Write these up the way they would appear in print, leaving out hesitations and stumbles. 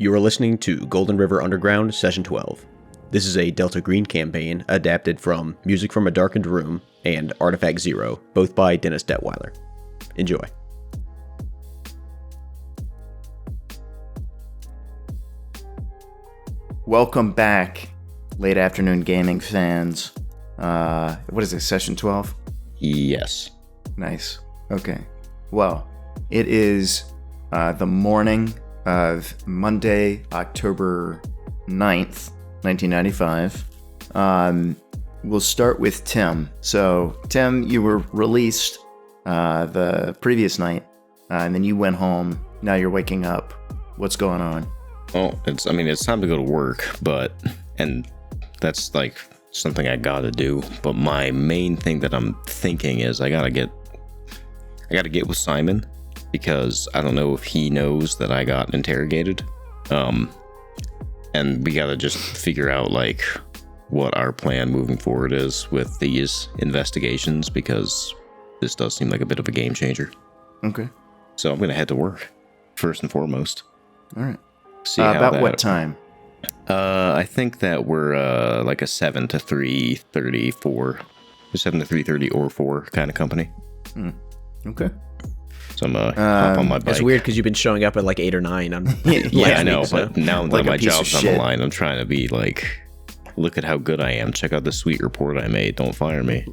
You are listening to Golden River Underground Session 12. This is a Delta Green campaign adapted from Music from a Darkened Room and Artifact Zero, both by Dennis Detweiler. Enjoy. Welcome back, late afternoon gaming fans. What is it, Session 12? Yes. Nice. Okay. Well, it is the morning of Monday, October 9th, 1995. We'll start with Tim. So, Tim, you were released the previous night, and then you went home. Now you're waking up. What's going on? Well, it's time to go to work, and that's like something I gotta do. But my main thing that I'm thinking is I gotta get with Simon, because I don't know if he knows that I got interrogated. And we gotta just figure out like what our plan moving forward is with these investigations, because this does seem like a bit of a game changer. Okay. So I'm gonna head to work first and foremost. All right. See about what time? I think that we're like a 7 to 3:34, 7 to 3:30 or 4 kind of company. Okay. So I'm hop on my bike. It's weird because you've been showing up at like 8 or 9. Yeah, I know, but now that Like a my piece of job's on shit. the line, I'm trying to be like, look at how good I am. Check out the sweet report I made. Don't fire me.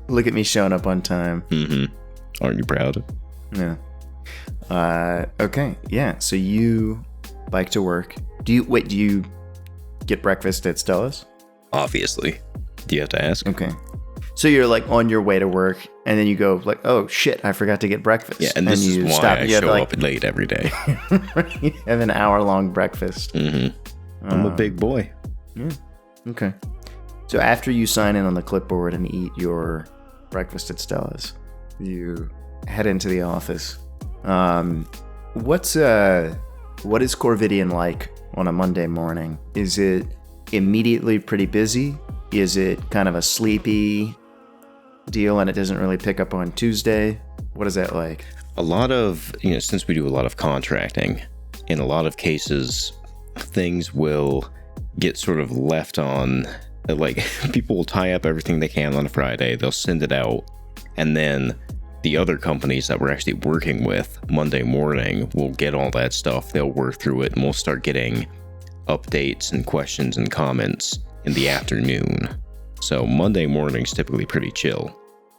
Look at me showing up on time. Aren't you proud? Yeah. Okay. Yeah. So you bike to work. Do you get breakfast at Stella's? Obviously. Do you have to ask? Okay. So you're like on your way to work, and then you go like, "Oh shit, I forgot to get breakfast." Yeah, and this is you why stop. I You have show to, up late every day. have an hour-long breakfast. I'm a big boy. Yeah. Okay. So after you sign in on the clipboard and eat your breakfast at Stella's, you head into the office. What is Corvidian like on a Monday morning? Is it immediately pretty busy? Is it kind of a sleepy deal and it doesn't really pick up on Tuesday? What is that like? A lot of, since we do a lot of contracting, in a lot of cases, things will get sort of left on, like, people will tie up everything they can on a Friday, they'll send it out, and then the other companies that we're actually working with Monday morning will get all that stuff, they'll work through it, and we'll start getting updates and questions and comments in the afternoon. So Monday morning's typically pretty chill.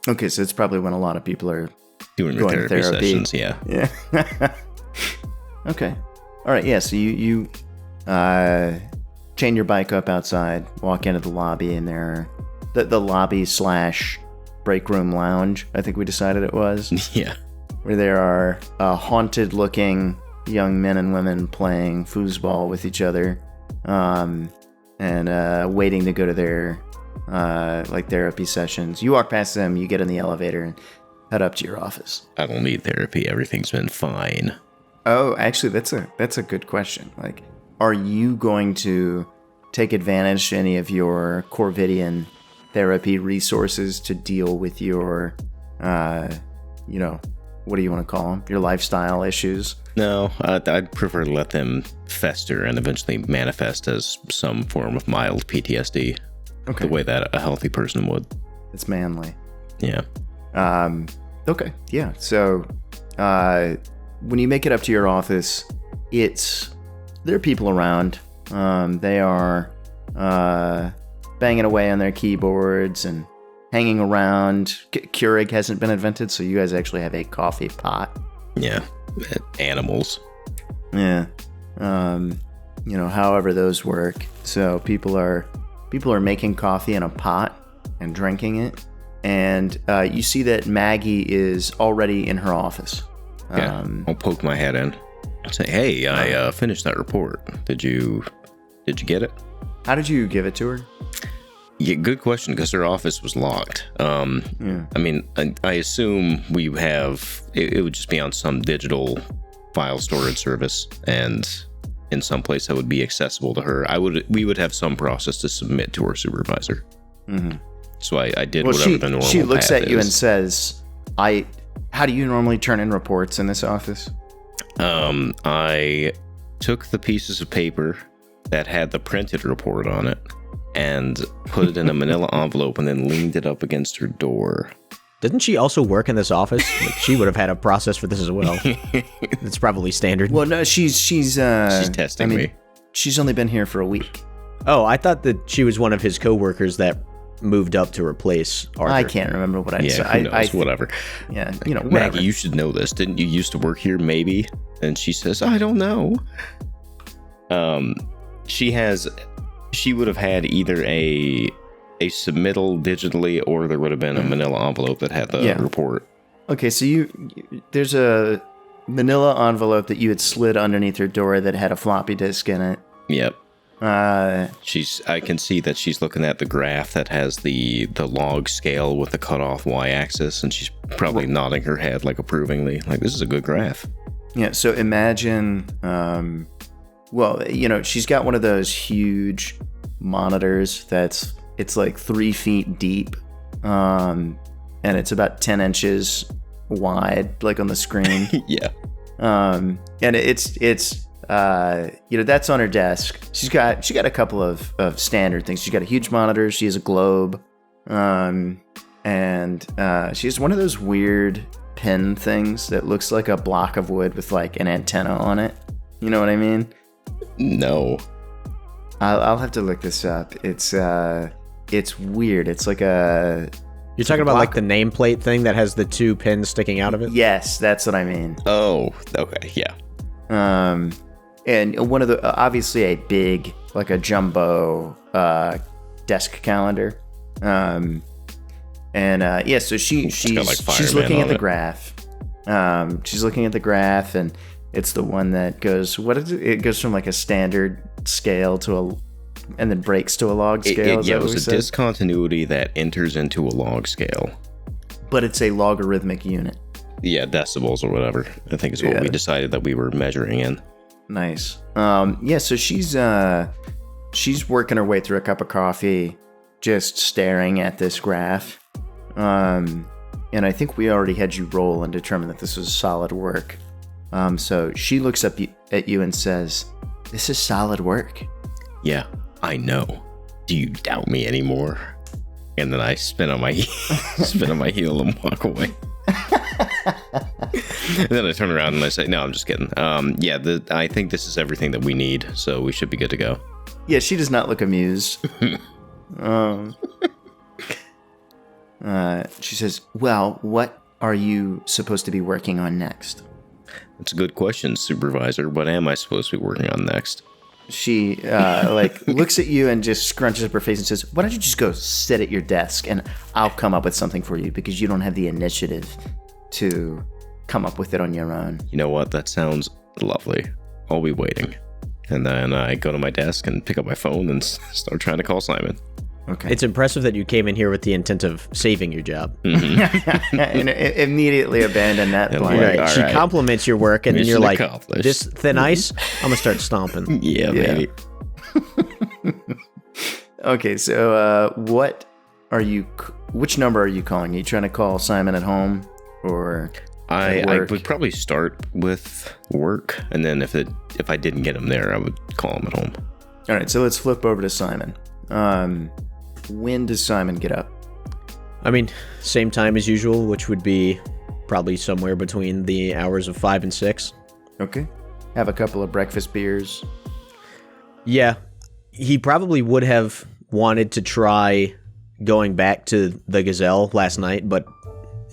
Okay, so it's probably when a lot of people are Doing your going to therapy sessions, yeah. Yeah. Okay. All right. Yeah. So you chain your bike up outside, walk into the lobby, and there, the lobby / break room lounge, I think we decided it was, Yeah. where there are haunted-looking young men and women playing foosball with each other, and waiting to go to their like therapy sessions. You walk past them, you get in the elevator, and head up to your office. I don't need therapy. Everything's been fine. Oh, actually, that's a good question. Like, are you going to take advantage of any of your Corvidian therapy resources to deal with your, what do you want to call them? Your lifestyle issues? No, I'd prefer to let them fester and eventually manifest as some form of mild PTSD. Okay. The way that a healthy person would. It's manly. Yeah. Okay. Yeah. So, when you make it up to your office, there are people around. They are banging away on their keyboards and hanging around. Keurig hasn't been invented, so you guys actually have a coffee pot. Yeah. Animals. Yeah. However those work. So people are making coffee in a pot and drinking it. And you see that Maggie is already in her office. Yeah. I'll poke my head in. Say, hey, I finished that report. Did you get it? How did you give it to her? Yeah, good question, because her office was locked. Yeah. I assume we have, it would just be on some digital file storage service, and in some place that would be accessible to her. We would have some process to submit to her supervisor. Mm-hmm. So I did whatever the normal she looks path at you is. and says, how do you normally turn in reports in this office? I took the pieces of paper that had the printed report on it and put it in a manila envelope and then leaned it up against her door. Didn't she also work in this office? Like, she would have had a process for this as well. It's probably standard. Well, no, she's testing me. She's only been here for a week. Oh, I thought that she was one of his coworkers that moved up to replace Arthur. I can't remember what I Yeah, said. who knows? Whatever. Yeah, you know, Maggie, whatever. you should know this. Didn't you used to work here? Maybe. And she says, I don't know. She would have had either a submittal digitally, or there would have been a manila envelope that had the report. Okay, so there's a manila envelope that you had slid underneath her door that had a floppy disk in it. Yep. Uh, I can see that she's looking at the graph that has the log scale with the cutoff y-axis, and she's probably nodding her head like approvingly, like this is a good graph. yeah, so imagine, well, you know, she's got one of those huge monitors it's like 3 feet deep, and it's about 10 inches wide, like on the screen. Yeah. And it's you know, that's on her desk. She got a couple of standard things. She's got a huge monitor. She has a globe, and she has one of those weird pin things that looks like a block of wood with like an antenna on it. You know what I mean? No. I'll have to look this up. It's weird. It's like a You're talking about like the nameplate thing that has the 2 pins sticking out of it? yes, that's what I mean. Oh, okay, yeah. And one of the obviously a big, like a jumbo desk calendar. So she's got, like, she's fireman looking at on the it. graph. She's looking at the graph, and it's the one that goes. What is it? It goes from like a standard scale and then breaks to a log scale. It was a discontinuity that enters into a log scale. But it's a logarithmic unit. Yeah, decibels or whatever, I think is what we decided that we were measuring in. Nice. So she's working her way through a cup of coffee, just staring at this graph. And I think we already had you roll and determine that this was solid work. So she looks up at you and says, "This is solid work." Yeah, I know. Do you doubt me anymore? And then I spin on my heel and walk away. And then I turn around and I say, "No, I'm just kidding." I think this is everything that we need, so we should be good to go. Yeah, she does not look amused. She says, "Well, what are you supposed to be working on next?" That's a good question, Supervisor. What am I supposed to be working on next? She looks at you and just scrunches up her face and says, "Why don't you just go sit at your desk and I'll come up with something for you because you don't have the initiative to come up with it on your own." You know what? That sounds lovely. I'll be waiting. And then I go to my desk and pick up my phone and start trying to call Simon. Okay. It's impressive that you came in here with the intent of saving your job. And immediately abandon that And plan. like, Right. all She right. compliments your work, and then Mission you're like, accomplished. "This thin ice, I'm gonna start stomping." Yeah, Yeah. baby. Okay, so which number are you calling? Are you trying to call Simon at home or I work? would probably start with work, and then if I didn't get him there, I would call him at home. All right, so let's flip over to Simon. When does Simon get up? I mean, same time as usual, which would be probably somewhere between the hours of 5 and 6. Okay. Have a couple of breakfast beers. Yeah, he probably would have wanted to try going back to the Gazelle last night, but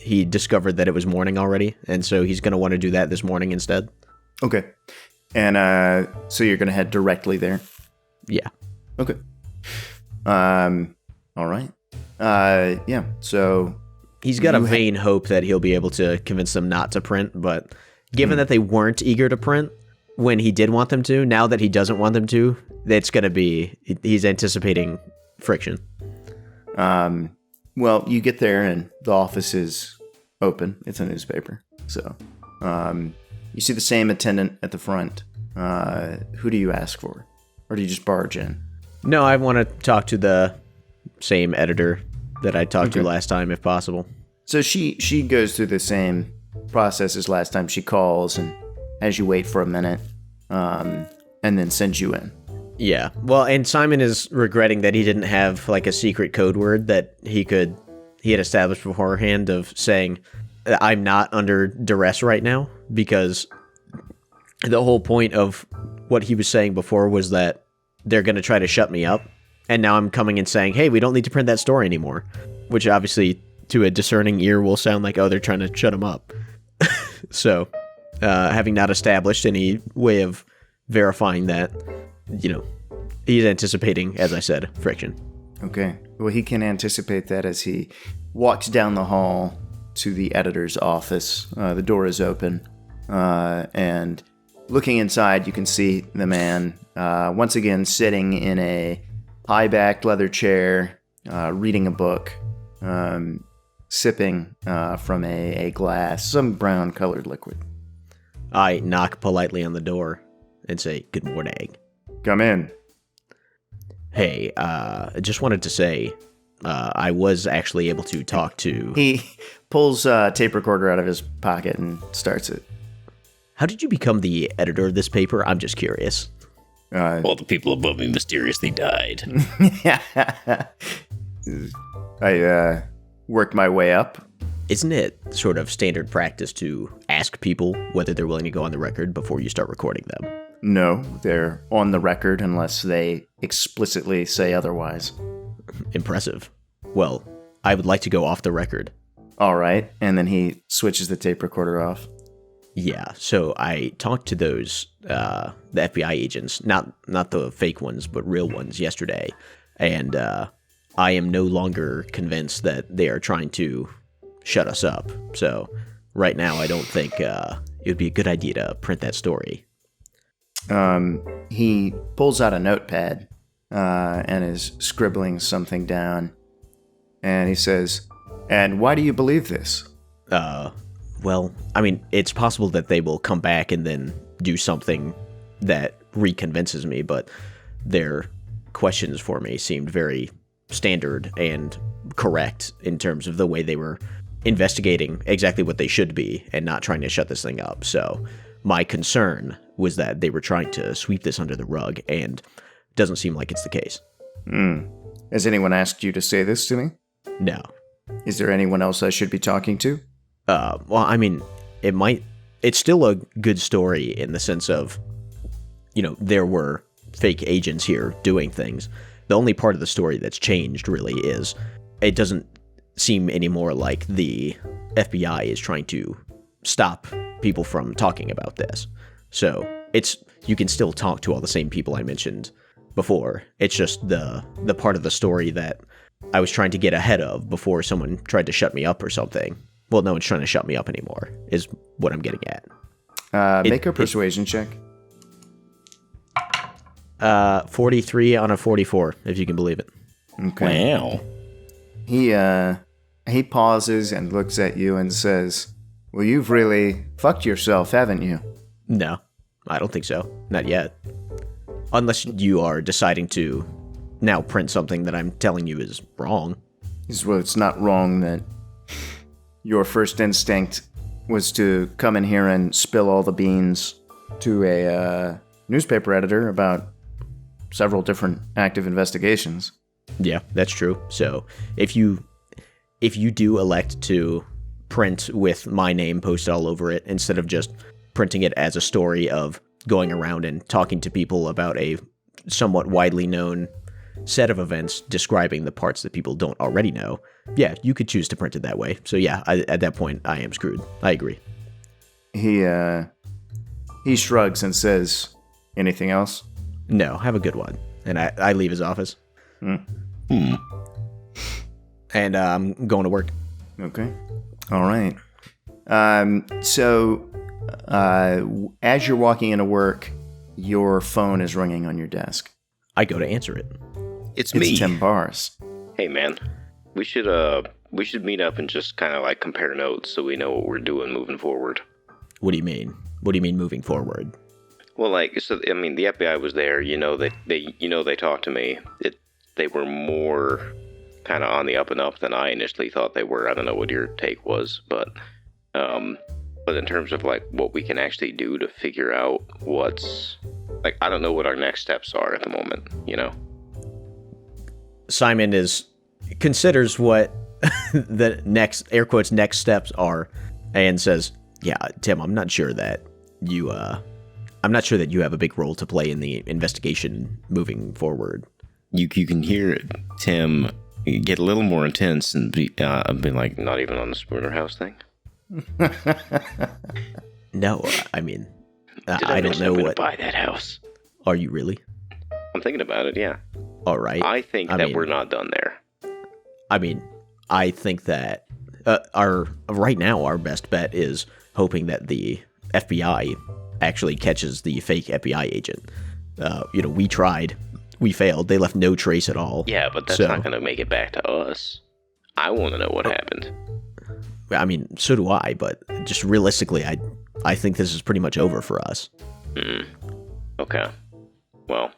he discovered that it was morning already, and so he's going to want to do that this morning instead. Okay. And so you're going to head directly there? Yeah. Okay. All right. Yeah, so He's got a vain hope that he'll be able to convince them not to print, but given that they weren't eager to print when he did want them to, now that he doesn't want them to, it's going to be, he's anticipating friction. well, you get there and the office is open. It's a newspaper. So you see the same attendant at the front. Who do you ask for? Or do you just barge in? No, I want to talk to the same editor that I talked to last time, if possible. So she goes through the same process as last time. She calls, and as you wait for a minute, and then send you in. Yeah. Well, and Simon is regretting that he didn't have like a secret code word that he had established beforehand of saying, I'm not under duress right now, because the whole point of what he was saying before was that they're going to try to shut me up. And now I'm coming and saying, hey, we don't need to print that story anymore, which obviously to a discerning ear will sound like, oh, they're trying to shut him up. So having not established any way of verifying that, he's anticipating, as I said, friction. Okay. Well, he can anticipate that as he walks down the hall to the editor's office. The door is open, and looking inside, you can see the man once again sitting in a high-backed leather chair, reading a book, sipping from a glass, some brown-colored liquid. I knock politely on the door and say, good morning. Come in. Hey, I just wanted to say, I was actually able to talk to... He pulls a tape recorder out of his pocket and starts it. How did you become the editor of this paper? I'm just curious. All the people above me mysteriously died. I worked my way up. Isn't it sort of standard practice to ask people whether they're willing to go on the record before you start recording them? No, they're on the record unless they explicitly say otherwise. Impressive. Well, I would like to go off the record. All right, and then he switches the tape recorder off. Yeah, so I talked to those, the FBI agents, not the fake ones, but real ones yesterday, and I am no longer convinced that they are trying to shut us up. So right now, I don't think it would be a good idea to print that story. He pulls out a notepad and is scribbling something down, and he says, "And why do you believe this?" Well, I mean, it's possible that they will come back and then do something that reconvinces me, but their questions for me seemed very standard and correct in terms of the way they were investigating exactly what they should be and not trying to shut this thing up. So my concern was that they were trying to sweep this under the rug, and it doesn't seem like it's the case. Has anyone asked you to say this to me? No. Is there anyone else I should be talking to? Well, I mean, it's still a good story in the sense of, there were fake agents here doing things. The only part of the story that's changed really is it doesn't seem anymore like the FBI is trying to stop people from talking about this. So you can still talk to all the same people I mentioned before. It's just the part of the story that I was trying to get ahead of before someone tried to shut me up or something. Well, no one's trying to shut me up anymore, is what I'm getting at. Make a persuasion check. 43 on a 44, if you can believe it. Okay. Wow. He pauses and looks at you and says, "Well, you've really fucked yourself, haven't you?" No, I don't think so. Not yet. Unless you are deciding to now print something that I'm telling you is wrong. Well, it's not wrong that your first instinct was to come in here and spill all the beans to a newspaper editor about several different active investigations. Yeah, that's true. So if you do elect to print with my name posted all over it, instead of just printing it as a story of going around and talking to people about a somewhat widely known set of events describing the parts that people don't already know, yeah, you could choose to print it that way. So yeah, at that point, I am screwed. I agree. He shrugs and says, "Anything else?" No, have a good one. And I leave his office. And I'm going to work. Okay. All right. So as you're walking into work, your phone is ringing on your desk. I go to answer it. It's me. It's Tim Bars. Hey, man. We should meet up and just kind of like compare notes so we know what we're doing moving forward. What do you mean? What do you mean moving forward? Well, the FBI was there. They talked to me. They were more kind of on the up and up than I initially thought they were. I don't know what your take was, but in terms of like what we can actually do to figure out what's Like, I don't know what our next steps are at the moment, you know? Simon considers what the next, air quotes, next steps are, and says, yeah, Tim, I'm not sure that you have a big role to play in the investigation moving forward. You can hear Tim get a little more intense and be like, not even on the Spooner House thing? No, I mean, I don't know what... buy that house. Are you really? I'm thinking about it, yeah. All right. I think we're not done there. I mean, I think that right now our best bet is hoping that the FBI actually catches the fake FBI agent. We tried. We failed. They left no trace at all. Yeah, but that's not going to make it back to us. I want to know what happened. I mean, so do I, but just realistically, I think this is pretty much over for us. Okay. Well,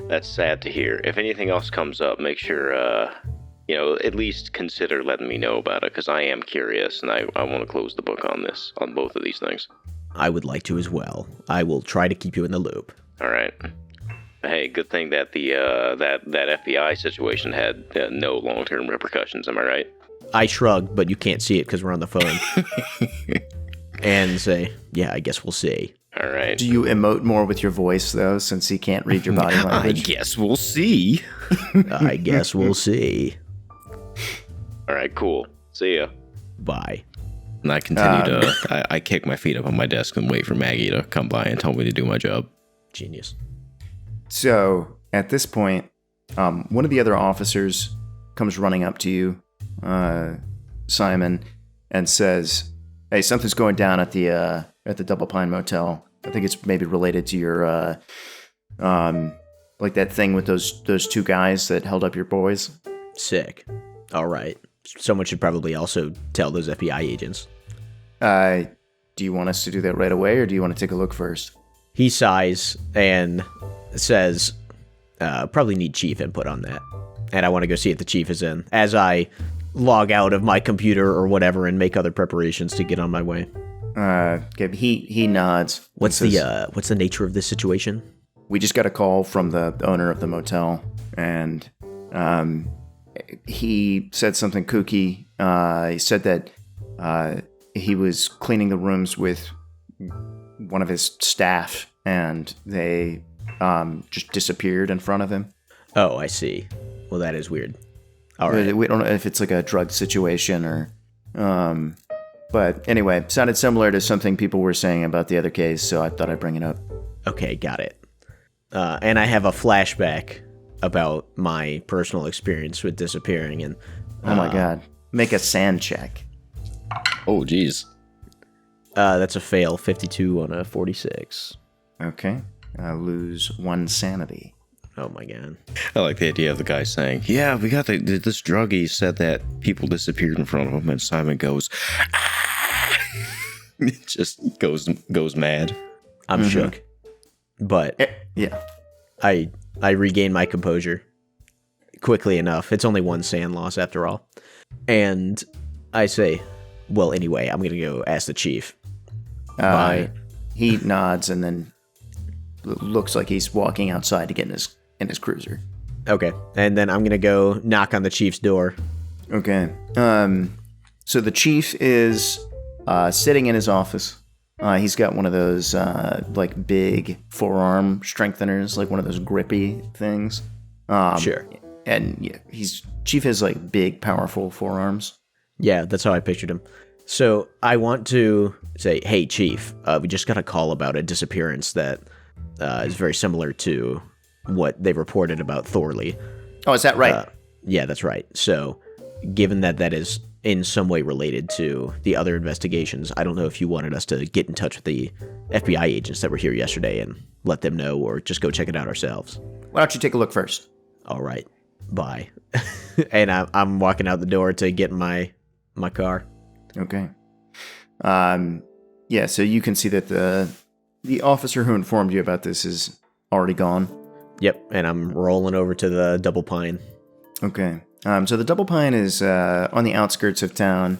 that's sad to hear. If anything else comes up, make sure, at least consider letting me know about it, because I am curious, and I want to close the book on both of these things. I would like to as well. I will try to keep you in the loop. All right. Hey, good thing that the that FBI situation had no long-term repercussions. Am I right? I shrug, but you can't see it because we're on the phone. And say, yeah, I guess we'll see. All right. Do you emote more with your voice, though, since he can't read your body language? I guess we'll see. I guess we'll see. All right, cool. See ya. Bye. And I continue I kick my feet up on my desk and wait for Maggie to come by and tell me to do my job. Genius. So, at this point, one of the other officers comes running up to you, Simon, and says, "Hey, something's going down at the Double Pine Motel. I think it's maybe related to your, like that thing with those two guys that held up your boys." Sick. All right. Someone should probably also tell those FBI agents. Do you want us to do that right away, or do you want to take a look first? He sighs and says, probably need chief input on that. And I want to go see if the chief is in, as I log out of my computer or whatever and make other preparations to get on my way. Okay, he nods. What's the nature of this situation? We just got a call from the owner of the motel, and he said something kooky. He said that he was cleaning the rooms with one of his staff, and they just disappeared in front of him. Oh, I see. Well, that is weird. All right. We don't know if it's like a drug situation or... but anyway, sounded similar to something people were saying about the other case, so I thought I'd bring it up. Okay, got it. And I have a flashback about my personal experience with disappearing, and... Oh my god. Make a sand check. Oh, geez. That's a fail, 52 on a 46. Okay. Lose 1 sanity. Oh my god. I like the idea of the guy saying, "Yeah, we got this druggie said that people disappeared in front of him," and Simon goes, "Ah!" It just goes mad. I'm shook. But yeah. I regain my composure quickly enough. It's only 1 sand loss after all. And I say, well, anyway, I'm going to go ask the chief. Bye. He nods and then looks like he's walking outside to get in his cruiser. Okay. And then I'm going to go knock on the chief's door. Okay. So the chief is sitting in his office. He's got one of those like big forearm strengtheners, like one of those grippy things. Sure. And yeah, chief has like big, powerful forearms. Yeah, that's how I pictured him. So I want to say, hey, chief, we just got a call about a disappearance that is very similar to what they reported about Thorley. Oh, is that right? Yeah, that's right. So given that is in some way related to the other investigations, I don't know if you wanted us to get in touch with the FBI agents that were here yesterday and let them know, or just go check it out ourselves. Why don't you take a look first? All right. Bye. And I'm walking out the door to get in my car. Okay. Yeah, so you can see that the officer who informed you about this is already gone. Yep, and I'm rolling over to the Double Pine. Okay. So the Double Pine is on the outskirts of town.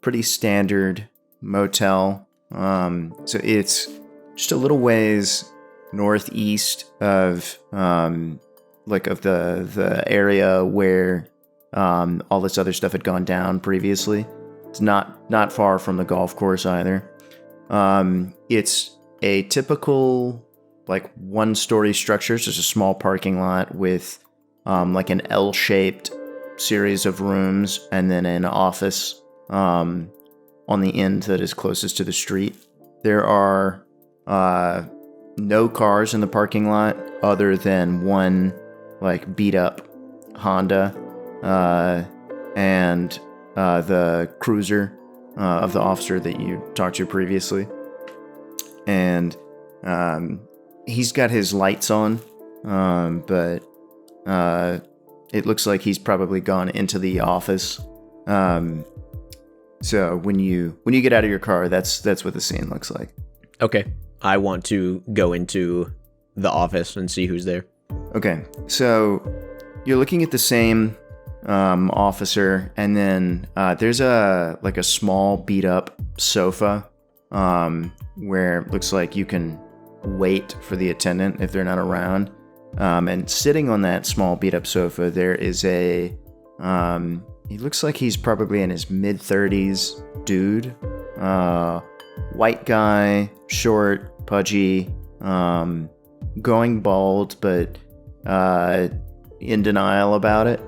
Pretty standard motel. So it's just a little ways northeast of of the area where all this other stuff had gone down previously. It's not far from the golf course either. It's a typical like one-story structure. It's just a small parking lot with like an L-shaped series of rooms and then an office on the end that is closest to the street. There are no cars in the parking lot other than one like beat up Honda and the cruiser of the officer that you talked to previously. And he's got his lights on, but it looks like he's probably gone into the office. So when you get out of your car, that's what the scene looks like. Okay. I want to go into the office and see who's there. Okay, so you're looking at the same officer, and then there's a small beat up sofa where it looks like you can wait for the attendant if they're not around. And sitting on that small beat up sofa, there is he looks like he's probably in his mid-30s dude. White guy, short, pudgy, going bald, but in denial about it.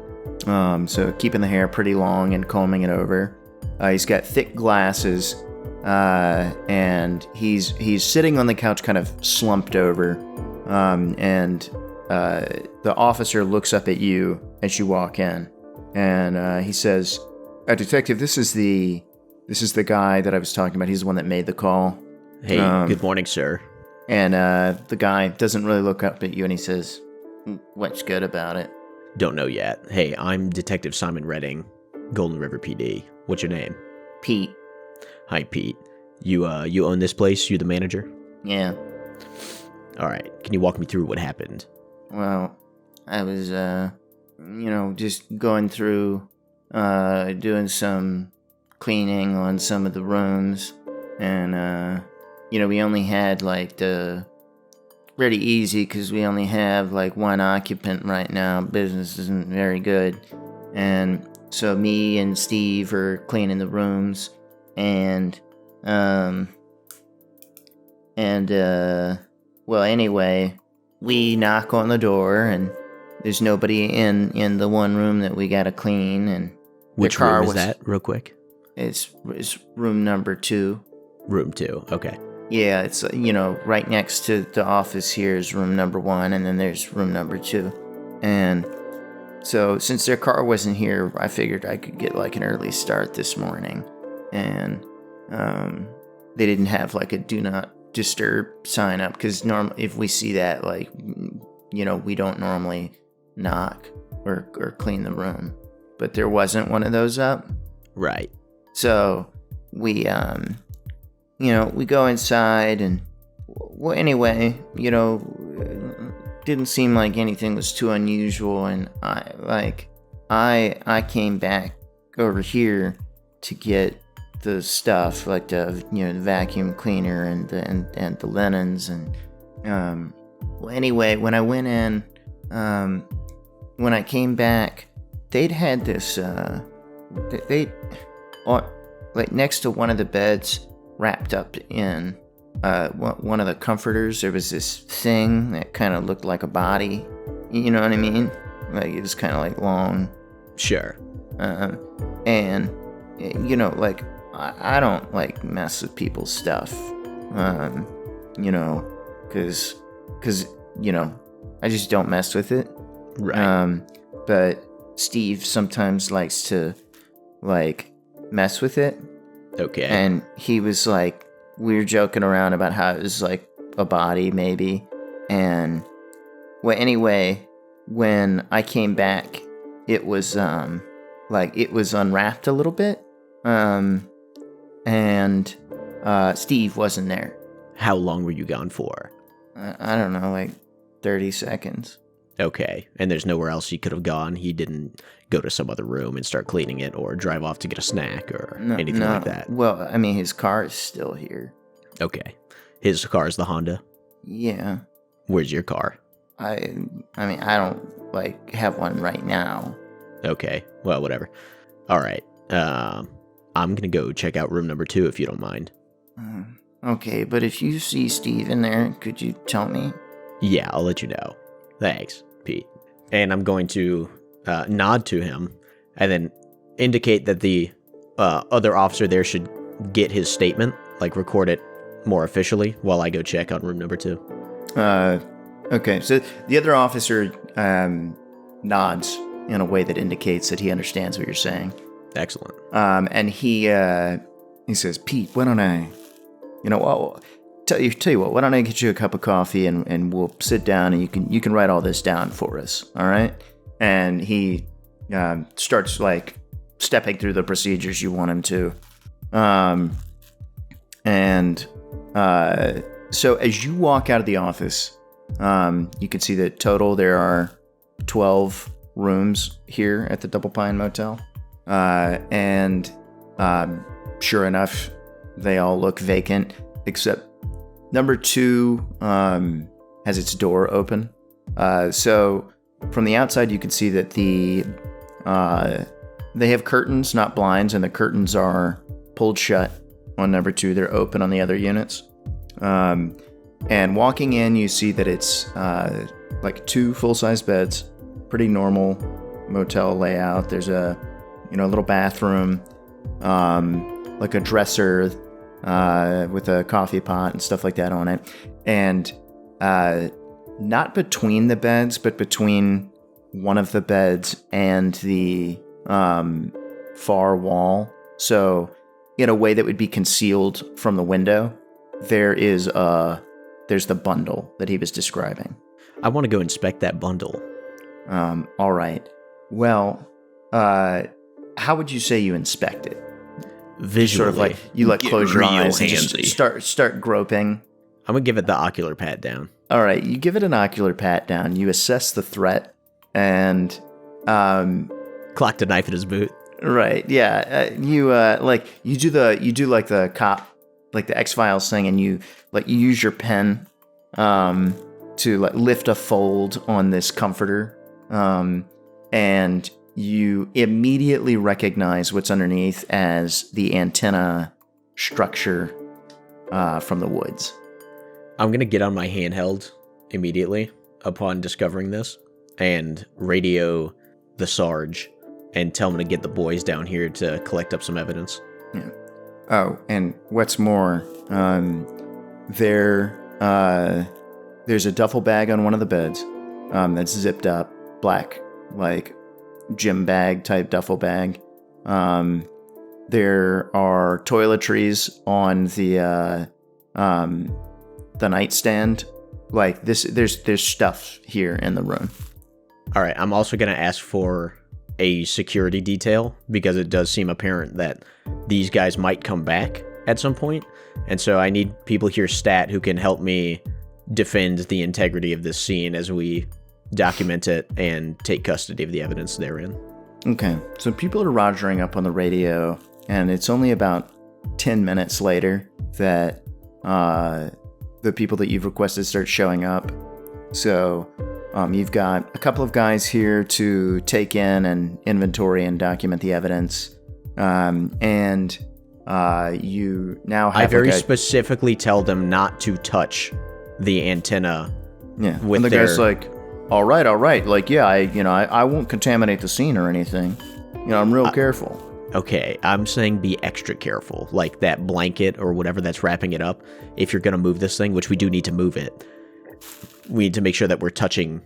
So keeping the hair pretty long and combing it over. He's got thick glasses, and he's sitting on the couch kind of slumped over. And the officer looks up at you as you walk in, and he says, "Detective, this is the guy that I was talking about. He's the one that made the call." Hey, good morning, sir. And the guy doesn't really look up at you, and he says, "What's good about it?" Don't know yet. Hey, I'm Detective Simon Redding, Golden River PD. What's your name? Pete. Hi, Pete. You own this place? You the manager? Yeah. All right. Can you walk me through what happened? Well, I was, just going through, doing some cleaning on some of the rooms, and, we only had, pretty easy because we only have, one occupant right now. Business isn't very good, and so me and Steve are cleaning the rooms, and, anyway, we knock on the door, and there's nobody in the one room that we gotta clean, and Which room is that, real quick? It's room number 2. Room 2, okay. Yeah, it's, right next to the office here is room number 1, and then there's room number 2. And so since their car wasn't here, I figured I could get, an early start this morning. And they didn't have, a do not disturb sign up, because normally if we see that, we don't normally knock or clean the room. But there wasn't one of those up. Right. So we we go inside, and anyway, didn't seem like anything was too unusual, and I came back over here to get the stuff, the vacuum cleaner and the linens, and anyway, when I went in, when I came back, they'd had this next to one of the beds, wrapped up in one of the comforters, there was this thing that kind of looked like a body. You know what I mean? It was kind of long. Sure. And I don't mess with people's stuff. Because I just don't mess with it. Right. But Steve sometimes likes to mess with it. Okay. And he was we were joking around about how it was a body maybe. And anyway, when I came back, it was it was unwrapped a little bit. And Steve wasn't there. How long were you gone for? I don't know, 30 seconds. Okay. And there's nowhere else he could have gone? He didn't go to some other room and start cleaning it, or drive off to get a snack, or anything like that? Well, I mean, his car is still here. Okay. His car is the Honda? Yeah. Where's your car? I mean, I don't, like, have one right now. Okay, well, whatever. All right. I'm gonna go check out room number 2 if you don't mind. Okay, but if you see Steve in there, could you tell me? Yeah, I'll let you know. Thanks, Pete. And I'm going to nod to him and then indicate that the other officer there should get his statement, like record it more officially while I go check on room number 2. Okay, so the other officer nods in a way that indicates that he understands what you're saying. Excellent. And he says, Pete, why don't I, tell you what, why don't I get you a cup of coffee and we'll sit down and you can write all this down for us, all right? And he starts, like, stepping through the procedures you want him to. So as you walk out of the office, you can see that total there are 12 rooms here at the Double Pine Motel. And sure enough, they all look vacant, except number 2 has its door open. So from the outside, you can see that they have curtains, not blinds, and the curtains are pulled shut on number 2. They're open on the other units. And walking in, you see that it's like 2 full-size beds, pretty normal motel layout. There's a little bathroom, like a dresser with a coffee pot and stuff like that on it. And not between the beds, but between one of the beds and the far wall. So in a way that would be concealed from the window, there's the bundle that he was describing. I want to go inspect that bundle. All right. Well, how would you say you inspect it? Visually. Sort of like you close your eyes and handsy. just start groping. I'm gonna give it the ocular pat down. All right, you give it an ocular pat down. You assess the threat, and Clocked a knife in his boot. right, yeah. You do the cop, like the X-Files thing, and you use your pen to lift a fold on this comforter, and you immediately recognize what's underneath as the antenna structure from the woods. I'm gonna get on my handheld immediately upon discovering this and radio the Sarge and tell him to get the boys down here to collect up some evidence. Yeah. Oh, and what's more, there's a duffel bag on one of the beds that's zipped up, black, like gym bag type duffel bag. There are toiletries on the nightstand. Like this, there's stuff here in the room. All right, I'm also gonna ask for a security detail because it does seem apparent that these guys might come back at some point, and so I need people here stat who can help me defend the integrity of this scene as we document it and take custody of the evidence therein. Okay, so people are rogering up on the radio, and it's only about 10 minutes later that the people that you've requested start showing up. So you've got a couple of guys here to take in and inventory and document the evidence. And you now have I very specifically tell them not to touch the antenna. Yeah, with and the their... guy's like, all right. Like, yeah, I won't contaminate the scene or anything. I'm real careful. Okay, I'm saying be extra careful. Like that blanket or whatever that's wrapping it up. If you're going to move this thing, which we do need to move it, we need to make sure that we're touching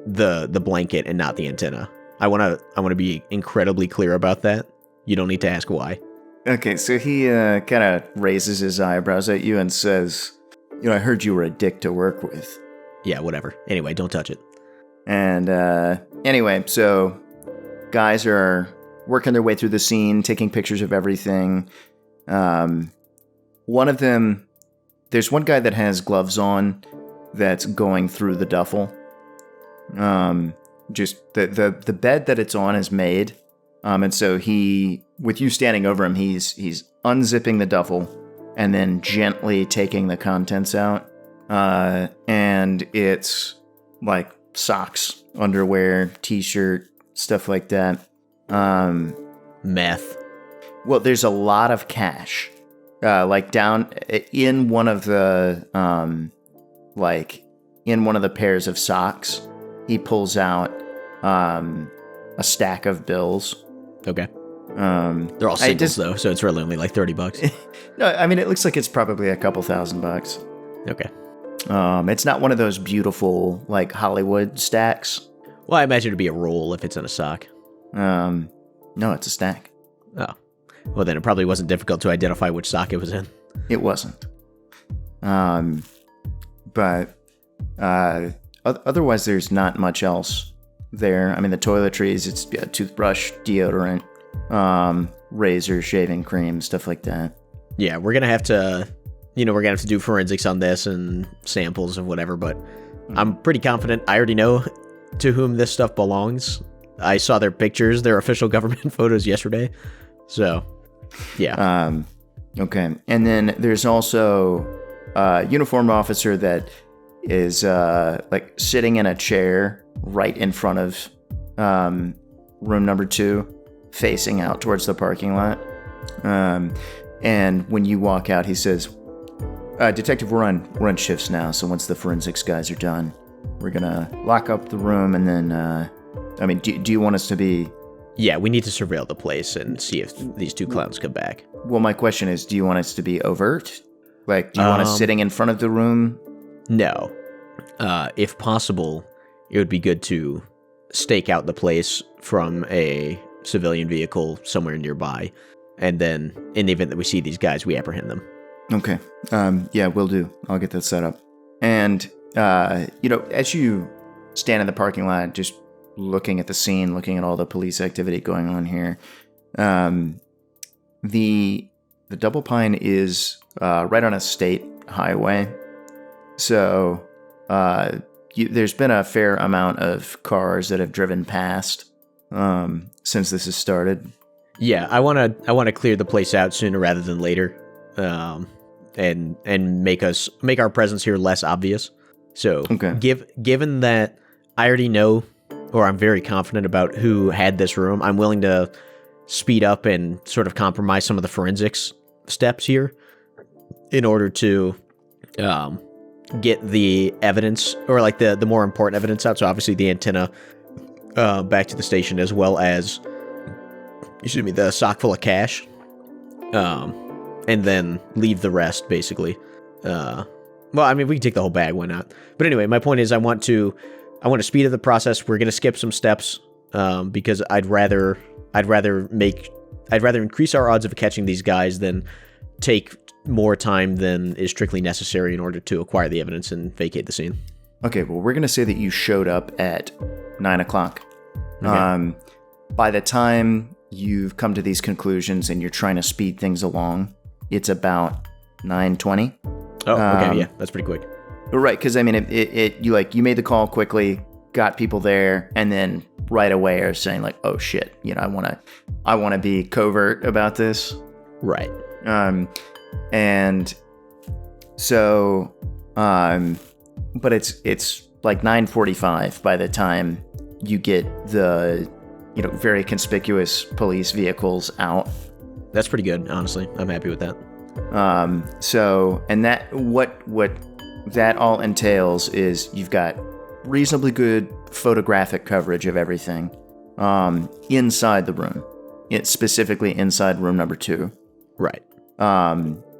the blanket and not the antenna. I want to be incredibly clear about that. You don't need to ask why. Okay, so he kind of raises his eyebrows at you and says, I heard you were a dick to work with. Yeah, whatever. Anyway, don't touch it. And anyway, so guys are working their way through the scene, taking pictures of everything. One of them, there's one guy that has gloves on that's going through the duffel. Just the bed that it's on is made. And so he, with you standing over him, he's unzipping the duffel and then gently taking the contents out. and it's like socks, underwear, t-shirt, stuff like that. Meth. Well, there's a lot of cash. Like down in one of the in one of the pairs of socks, he pulls out a stack of bills. Okay. They're all singles though, so it's really only like $30. No, I mean it looks like it's probably a couple $1,000. Okay. It's not one of those beautiful like Hollywood stacks. Well, I imagine it'd be a roll if it's in a sock. No, it's a stack. Oh. Well, then it probably wasn't difficult to identify which sock it was in. It wasn't. But otherwise, there's not much else there. I mean, the toiletries, it's toothbrush, deodorant, razor, shaving cream, stuff like that. Yeah, we're gonna have to, we're gonna have to do forensics on this and samples and whatever. But I'm pretty confident. I already know to whom this stuff belongs. I saw their pictures, their official government photos yesterday. So, yeah. Okay. And then there's also a uniformed officer that is like sitting in a chair right in front of room number 2, facing out towards the parking lot. And when you walk out, he says, Detective, we're on shifts now, so once the forensics guys are done, we're going to lock up the room and then... do you want us to be... Yeah, we need to surveil the place and see if these 2 clowns come back. Well, my question is, do you want us to be overt? Like, do you want us sitting in front of the room? No. If possible, it would be good to stake out the place from a civilian vehicle somewhere nearby. And then, in the event that we see these guys, we apprehend them. Okay. Yeah, will do. I'll get that set up. And, as you stand in the parking lot, just looking at the scene, looking at all the police activity going on here, the Double Pine is right on a state highway. So there's been a fair amount of cars that have driven past since this has started. Yeah, I want to clear the place out sooner rather than later, and make our presence here less obvious. So, okay. Given that I already know, or I'm very confident about who had this room, I'm willing to speed up and sort of compromise some of the forensics steps here in order to get the evidence, or like the more important evidence out. So obviously the antenna back to the station, as well as, the sock full of cash, and then leave the rest, basically. Well, I mean, we can take the whole bag, why not? But anyway, my point is I want to speed up the process. We're going to skip some steps because I'd rather increase our odds of catching these guys than take more time than is strictly necessary in order to acquire the evidence and vacate the scene. Okay, well, we're going to say that you showed up at 9 o'clock. Okay. By the time you've come to these conclusions and you're trying to speed things along, it's about 9:20. Oh, okay, yeah, that's pretty quick. Right, because I mean, you made the call quickly, got people there, and then right away are saying like, "Oh shit, I want to be covert about this." Right. And so, but it's like 9:45 by the time you get the, very conspicuous police vehicles out. That's pretty good, honestly. I'm happy with that. So, and that what that all entails is you've got reasonably good photographic coverage of everything inside the room. It's specifically inside room number 2. Right.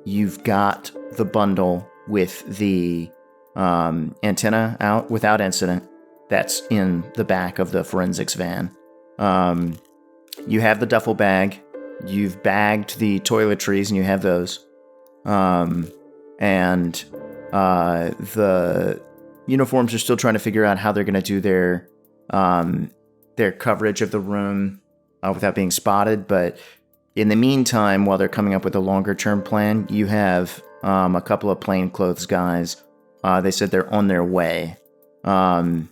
You've got the bundle with the antenna out without incident. That's in the back of the forensics van. You have the duffel bag. You've bagged the toiletries, and you have those. And the uniforms are still trying to figure out how they're going to do their coverage of the room without being spotted. But in the meantime, while they're coming up with a longer-term plan, you have a couple of plainclothes guys. They said they're on their way. And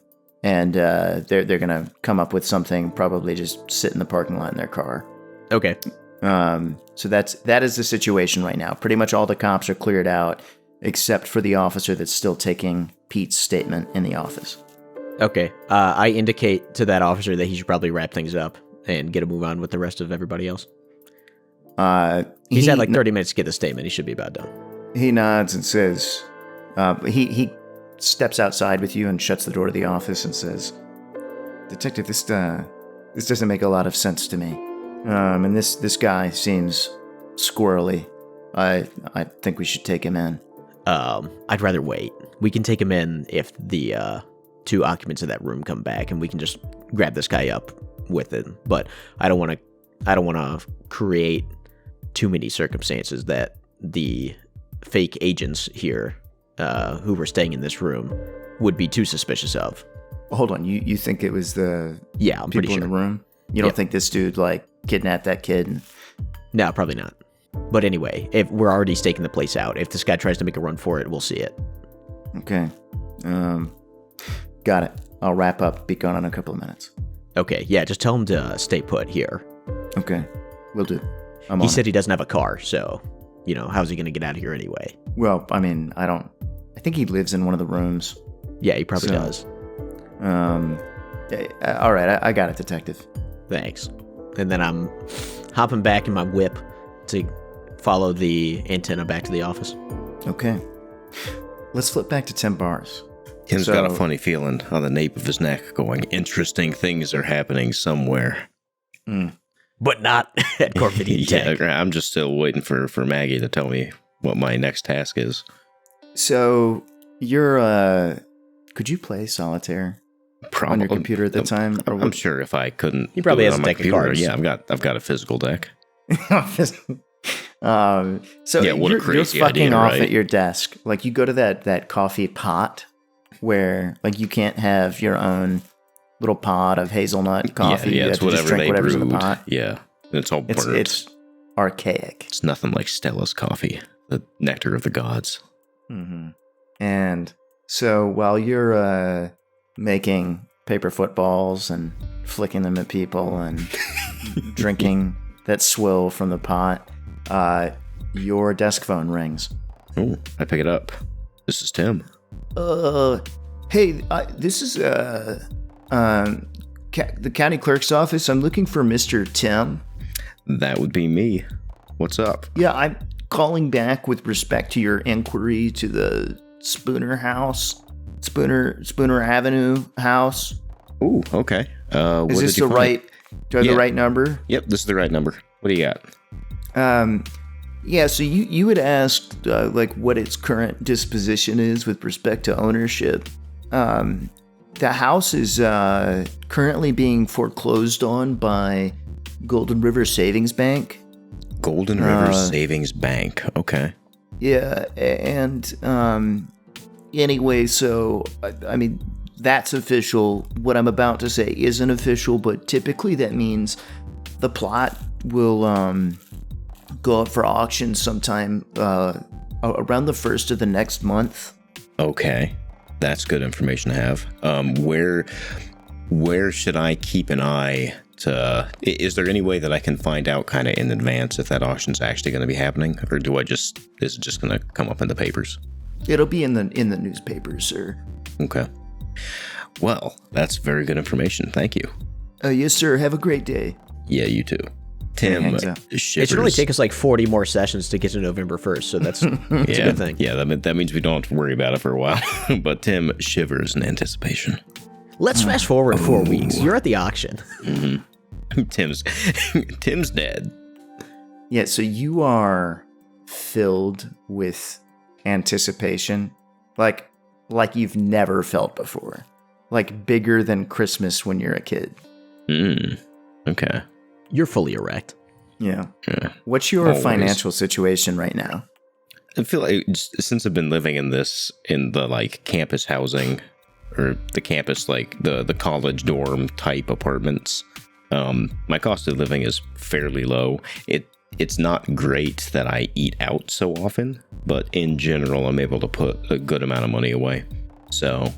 they're going to come up with something, probably just sit in the parking lot in their car. Okay. So that is the situation right now. Pretty much all the cops are cleared out. except for the officer that's still taking Pete's statement in the office. Okay. I indicate to that officer that he should probably wrap things up and get a move on with the rest of everybody else. He's had like 30 minutes to get the statement. He should be about done. He nods and says, he steps outside with you and shuts the door to the office and says, "Detective, this doesn't make a lot of sense to me. And this guy seems squirrely. I think we should take him in." I'd rather wait. We can take him in if the 2 occupants of that room come back, and we can just grab this guy up with it. But I don't want to create too many circumstances that the fake agents here, who were staying in this room, would be too suspicious of. Hold on, you think it was the I'm pretty people sure. in the room? You don't think this dude like kidnapped that kid? And... No, probably not. But anyway, if we're already staking the place out, if this guy tries to make a run for it, we'll see it. Okay. Got it. I'll wrap up. Be gone in a couple of minutes. Okay, yeah, just tell him to stay put here. Okay, will do. He said he doesn't have a car, so, how's he going to get out of here anyway? Well, I mean, I think he lives in one of the rooms. Yeah, he probably does. All right, I got it, Detective. Thanks. And then I'm hopping back in my whip to follow the antenna back to the office. Okay. Let's flip back to Tim Bars. Tim's got a funny feeling on the nape of his neck going, interesting things are happening somewhere. But not at Corvidian Tech. Yeah, I'm just still waiting for Maggie to tell me what my next task is. So, you're, could you play solitaire on your computer at the time? Or I'm sure if I couldn't... He probably do it has on a my deck of computer, cards. Yeah, I've got a physical deck. So Yeah, what a you're crazy fucking idea, off right? at your desk. Like, you go to that coffee pot where, like, you can't have your own little pot of hazelnut coffee. Yeah, you it's have to just whatever drink they whatever's brewed. in the pot. Yeah, it's all burnt. It's archaic. It's nothing like Stella's coffee, the nectar of the gods. Mm-hmm. And so while you're making paper footballs and flicking them at people and drinking that swill from the pot, your desk phone rings. Oh, I pick it up. This is Tim. Hey, this is the county clerk's office. I'm looking for Mr. Tim. That would be me. What's up? Yeah, I'm calling back with respect to your inquiry to the Spooner house, Spooner Avenue house. Ooh, okay. Is this the right? Do I have the right number? Yep, this is the right number. What do you got? Yeah. So you had asked like what its current disposition is with respect to ownership. The house is currently being foreclosed on by Golden River Savings Bank. Golden River Savings Bank. Okay. Yeah, and anyway, so I mean that's official. What I'm about to say isn't official, but typically that means the plot will go up for auction sometime around the first of the next month. Okay. That's good information to have. Where should I keep an eye to? Is there any way that I can find out kind of in advance if that auction's actually going to be happening, or is it just going to come up in the papers? It'll be in the newspapers, sir. Okay. Well, that's very good information. Thank you. Yes, sir. Have a great day. Yeah, you too. Tim hangs up. shivers. It should only take us like 40 more sessions to get to November 1st, so that's a good thing. Yeah, that means we don't have to worry about it for a while. But Tim shivers in anticipation. Let's fast forward 4 weeks. You're at the auction. Mm-hmm. Tim's dead. Yeah, so you are filled with anticipation, like you've never felt before, like bigger than Christmas when you're a kid. Okay. You're fully erect. Yeah. Yeah. What's your Always. financial situation right now? I feel like since I've been living in the like campus housing, or the campus, like the college dorm type apartments, my cost of living is fairly low. It's not great that I eat out so often, but in general, I'm able to put a good amount of money away. So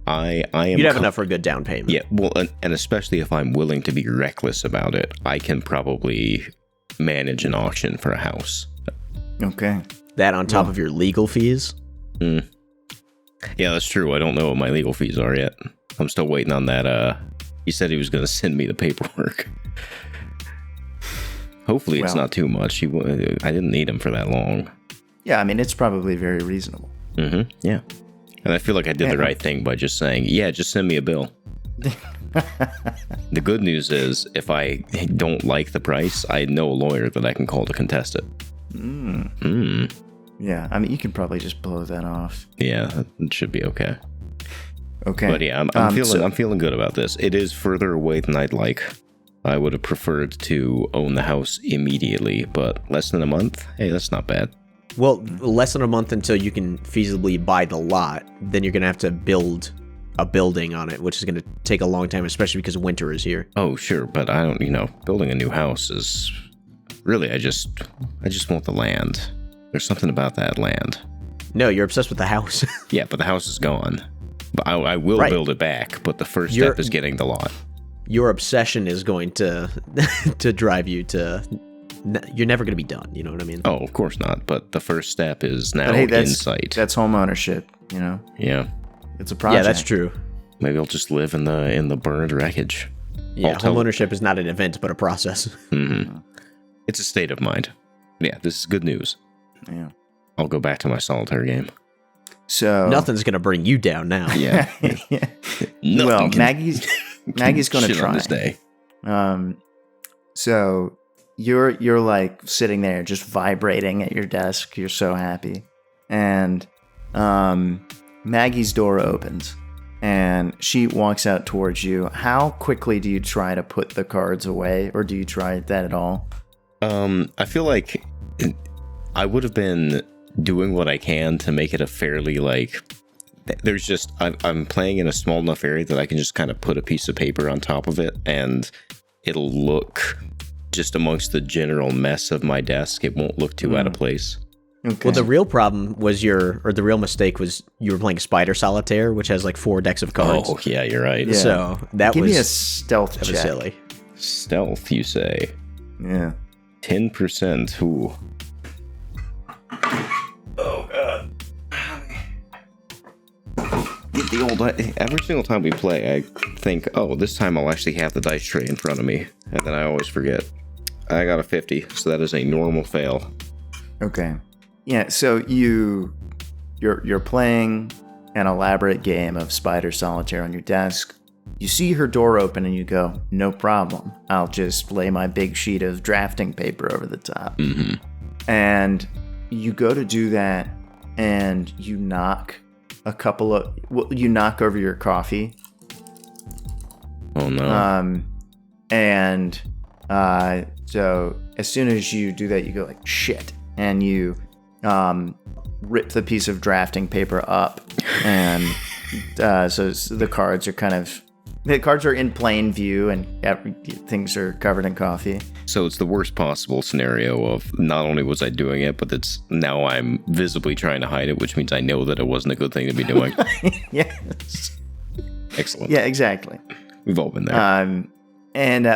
I am. You'd have enough for a good down payment. Yeah, well, and especially if I'm willing to be reckless about it, I can probably manage an auction for a house. Okay. That on top of your legal fees? Yeah, that's true. I don't know what my legal fees are yet. I'm still waiting on that. He said he was going to send me the paperwork. Hopefully it's not too much. I didn't need him for that long. Yeah, I mean, it's probably very reasonable. Mm-hmm. Yeah. And I feel like I did the right thing by just saying, yeah, just send me a bill. The good news is, if I don't like the price, I know a lawyer that I can call to contest it. Yeah, I mean, you can probably just blow that off. Yeah, it should be okay. Okay. But yeah, I'm feeling good about this. It is further away than I'd like. I would have preferred to own the house immediately, but less than a month? Hey, that's not bad. Well, less than a month until you can feasibly buy the lot. Then you're going to have to build a building on it, which is going to take a long time, especially because winter is here. Oh, sure, but I don't, building a new house is really, I just want the land. There's something about that land. No, you're obsessed with the house. Yeah, but the house is gone. But I will build it back, but the first step is getting the lot. Your obsession is going to to drive you to... You're never going to be done, you know what I mean? Oh, of course not, but the first step is now in sight. That's home ownership, Yeah. It's a project. Yeah, that's true. Maybe I'll just live in the burned wreckage. Yeah, home ownership is not an event, but a process. Mm-hmm. It's a state of mind. Yeah, this is good news. Yeah. I'll go back to my solitaire game. So nothing's going to bring you down now. Yeah. Well, Maggie's going to try on this day. So you're like sitting there just vibrating at your desk. You're so happy. And Maggie's door opens and she walks out towards you. How quickly do you try to put the cards away, or do you try that at all? I feel like I would have been doing what I can to make it a fairly there's just I'm playing in a small enough area that I can just kind of put a piece of paper on top of it and it'll look just amongst the general mess of my desk. It won't look too out of place. Okay. Well, the real problem was the real mistake was you were playing Spider Solitaire, which has like 4 decks of cards. Oh, yeah, you're right. Yeah. So Give me a stealth check. That was silly. Stealth, you say? Yeah. 10%. Ooh. Oh, God. The old, every single time we play, I think, oh, this time I'll actually have the dice tray in front of me. And then I always forget. I got a 50, so that is a normal fail. Okay. Yeah, so you're playing an elaborate game of Spider Solitaire on your desk. You see her door open and you go, no problem. I'll just lay my big sheet of drafting paper over the top. Mm-hmm. And you go to do that and you knock you knock over your coffee. Oh, no. So as soon as you do that, you go like, shit. And you rip the piece of drafting paper up. And so the cards are in plain view and things are covered in coffee. So it's the worst possible scenario of not only was I doing it, but it's now I'm visibly trying to hide it, which means I know that it wasn't a good thing to be doing. Yes. Excellent. Yeah, exactly. We've all been there.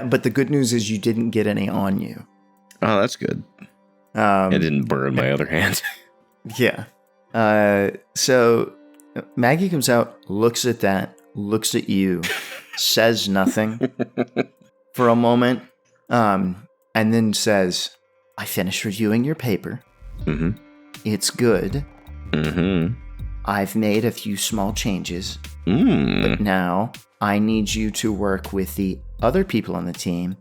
But the good news is you didn't get any on you. Oh, that's good. It didn't burn my other hand. Yeah. So Maggie comes out, looks at that, looks at you, says nothing for a moment, and then says, I finished reviewing your paper. Mm-hmm. It's good. Mm-hmm. I've made a few small changes. Mm. But now I need you to work with the other people on the team.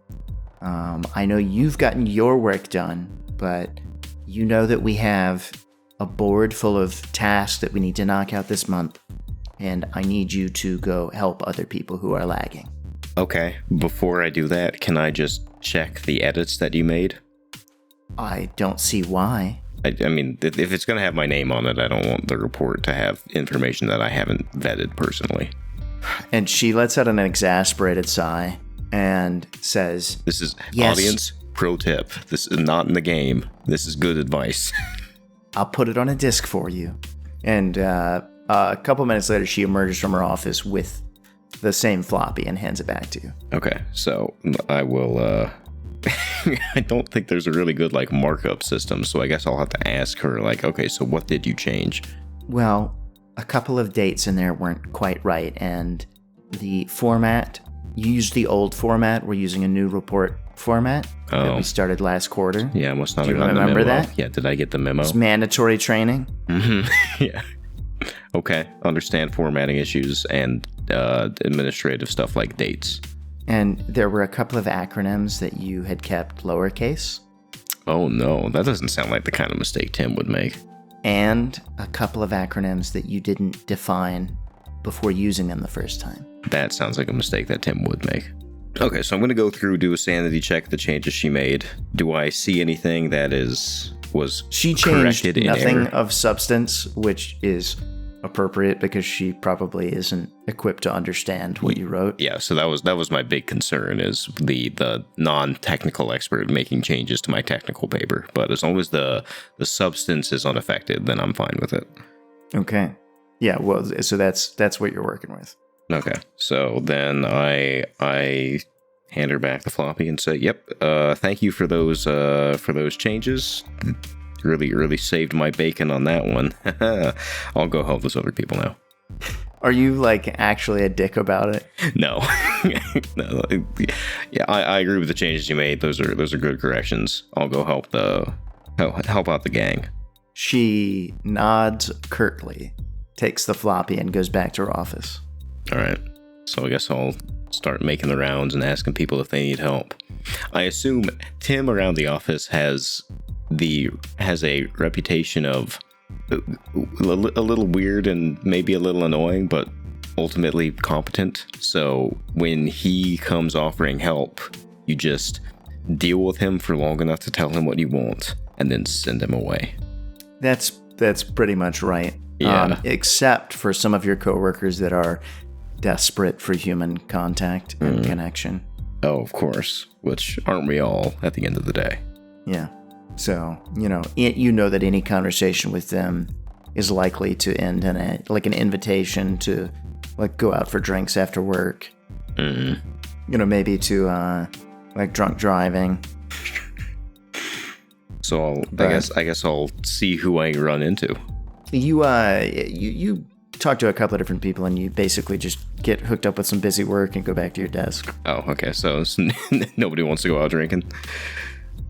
I know you've gotten your work done, but you know that we have a board full of tasks that we need to knock out this month, and I need you to go help other people who are lagging. Okay, before I do that, can I just check the edits that you made? I don't see why. I mean, if it's going to have my name on it, I don't want the report to have information that I haven't vetted personally. And she lets out an exasperated sigh and says, This is yes. Audience pro tip. This is not in the game. This is good advice. I'll put it on a disc for you. And a couple minutes later, she emerges from her office with the same floppy and hands it back to you. Okay, so I will, I don't think there's a really good, markup system, so I guess I'll have to ask her, okay, so what did you change? Well, a couple of dates in there weren't quite right, and the format, you used the old format. We're using a new report format that we started last quarter. Yeah, I must not Do have you gotten the remember memo. that? Yeah, did I get the memo? It's mandatory training. Yeah. Okay, understand formatting issues and administrative stuff like dates. And there were a couple of acronyms that you had kept lowercase, Oh no, that doesn't sound like the kind of mistake Tim would make. and a couple of acronyms that you didn't define before using them the first time. That sounds like a mistake that Tim would make. Okay, so I'm going to go through, do a sanity check, the changes she made. Do I see anything that was She changed corrected in nothing error? of substance, which is appropriate because she probably isn't equipped to understand what you wrote. Yeah, so that was my big concern, is the non-technical expert making changes to my technical paper. But as long as the substance is unaffected, then I'm fine with it. Okay. Yeah, well, so that's what you're working with. Okay, so then I hand her back the floppy and say, "Yep, thank you for those changes. Really saved my bacon on that one. I'll go help those other people now." Are you like actually a dick about it? No, no. Yeah, I agree with the changes you made. Those are good corrections. I'll go help out the gang. She nods curtly, takes the floppy, and goes back to her office. All right. So I guess I'll start making the rounds and asking people if they need help. I assume Tim around the office has a reputation of a little weird and maybe a little annoying, but ultimately competent. So when he comes offering help, you just deal with him for long enough to tell him what you want and then send him away. That's pretty much right. Yeah. Except for some of your coworkers that are desperate for human contact and connection. Oh, of course. Which aren't we all at the end of the day? Yeah. So, you know that any conversation with them is likely to end in an invitation to like go out for drinks after work. Mm-hmm. Maybe to like drunk driving. So I guess I'll see who I run into. You talk to a couple of different people and you basically just get hooked up with some busy work and go back to your desk. Oh, okay. So nobody wants to go out drinking.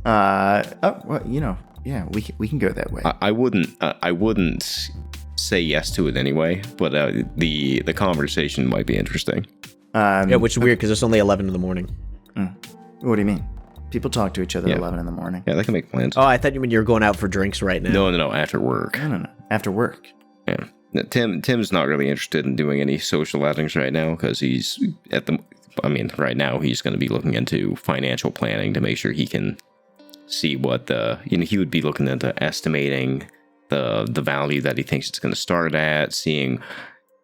Well, yeah, we can go that way. I wouldn't say yes to it anyway, but the conversation might be interesting. Yeah, which is weird because it's only 11 in the morning. What do you mean? People talk to each other at 11 in the morning. Yeah, they can make plans. Oh, I thought you meant you were going out for drinks right now. No, after work. No. After work. Yeah. Tim's not really interested in doing any social outings right now because right now he's going to be looking into financial planning to make sure he can see what he would be looking into estimating the value that he thinks it's going to start at, seeing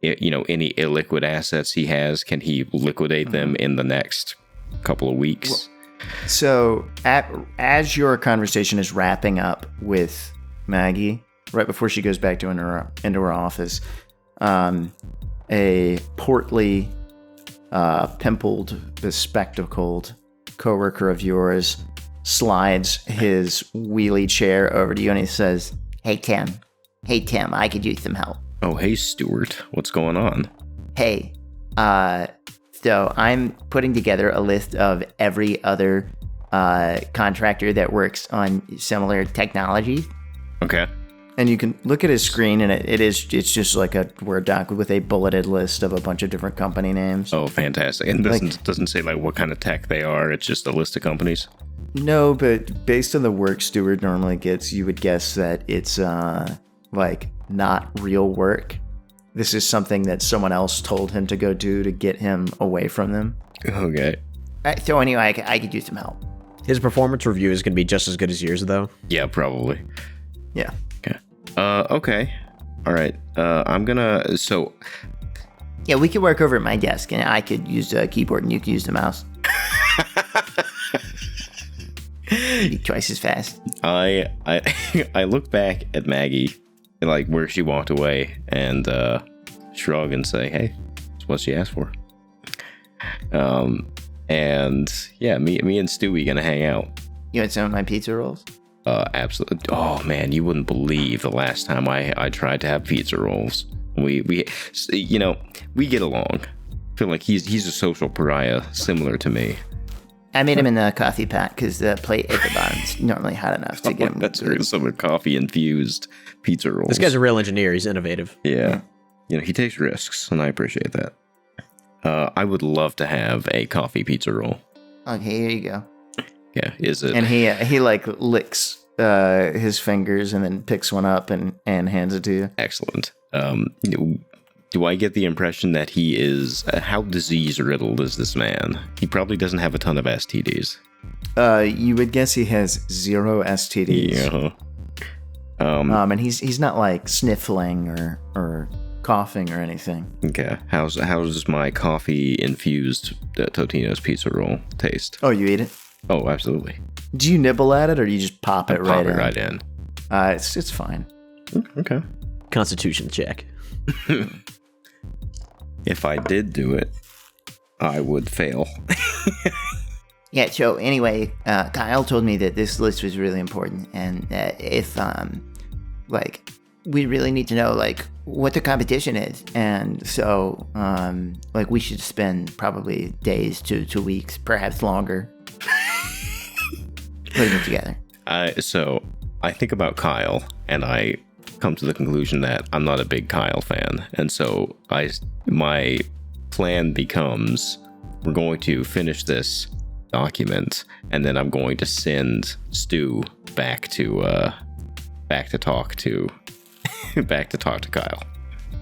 any illiquid assets he has, can he liquidate them in the next couple of weeks. So as your conversation is wrapping up with Maggie, right before she goes back into her office, a portly, pimpled, bespectacled coworker of yours slides his wheelie chair over to you and he says, Hey Tim, I could use some help. Oh, hey Stuart, what's going on? Hey, so I'm putting together a list of every other contractor that works on similar technologies. Okay. And you can look at his screen, and it's just like a Word doc with a bulleted list of a bunch of different company names. Oh, fantastic. And doesn't say like what kind of tech they are. It's just a list of companies. No, but based on the work Stuart normally gets, you would guess that it's like not real work. This is something that someone else told him to go do to get him away from them. Okay. So anyway, I could use some help. His performance review is going to be just as good as yours, though. Yeah, probably. Yeah. Okay. Okay. All right. I'm gonna. So. Yeah, we could work over at my desk, and I could use the keyboard, and you could use the mouse. Be twice as fast. I look back at Maggie, like where she walked away, and shrug and say, "Hey, that's what she asked for." And yeah, me and Stewie gonna hang out. You want some of my pizza rolls? Absolutely. Oh man, you wouldn't believe the last time I tried to have pizza rolls. We get along. I feel like he's a social pariah, similar to me. I made him in the coffee pot because the plate at the bottom's normally hot enough to get him. That's some coffee infused pizza rolls. This guy's a real engineer. He's innovative. Yeah. He takes risks, and I appreciate that. I would love to have a coffee pizza roll. Okay, here you go. Yeah, is it? And he like licks his fingers and then picks one up and hands it to you. Excellent. Do I get the impression that he is... how disease-riddled is this man? He probably doesn't have a ton of STDs. You would guess he has 0 STDs. Yeah. And he's not like sniffling or coughing or anything. Okay. How does my coffee-infused Totino's pizza roll taste? Oh, you eat it? Oh, absolutely. Do you nibble at it or do you just pop it right in? Pop it right in. It's fine. Okay. Constitution check. If I did do it, I would fail. Yeah, so anyway, Kyle told me that this list was really important, and if, we really need to know, what the competition is, and so, we should spend probably days to weeks, perhaps longer, putting it together. So, I think about Kyle, and I come to the conclusion that I'm not a big Kyle fan, and so my plan becomes we're going to finish this document, and then I'm going to send Stu back to talk to Kyle,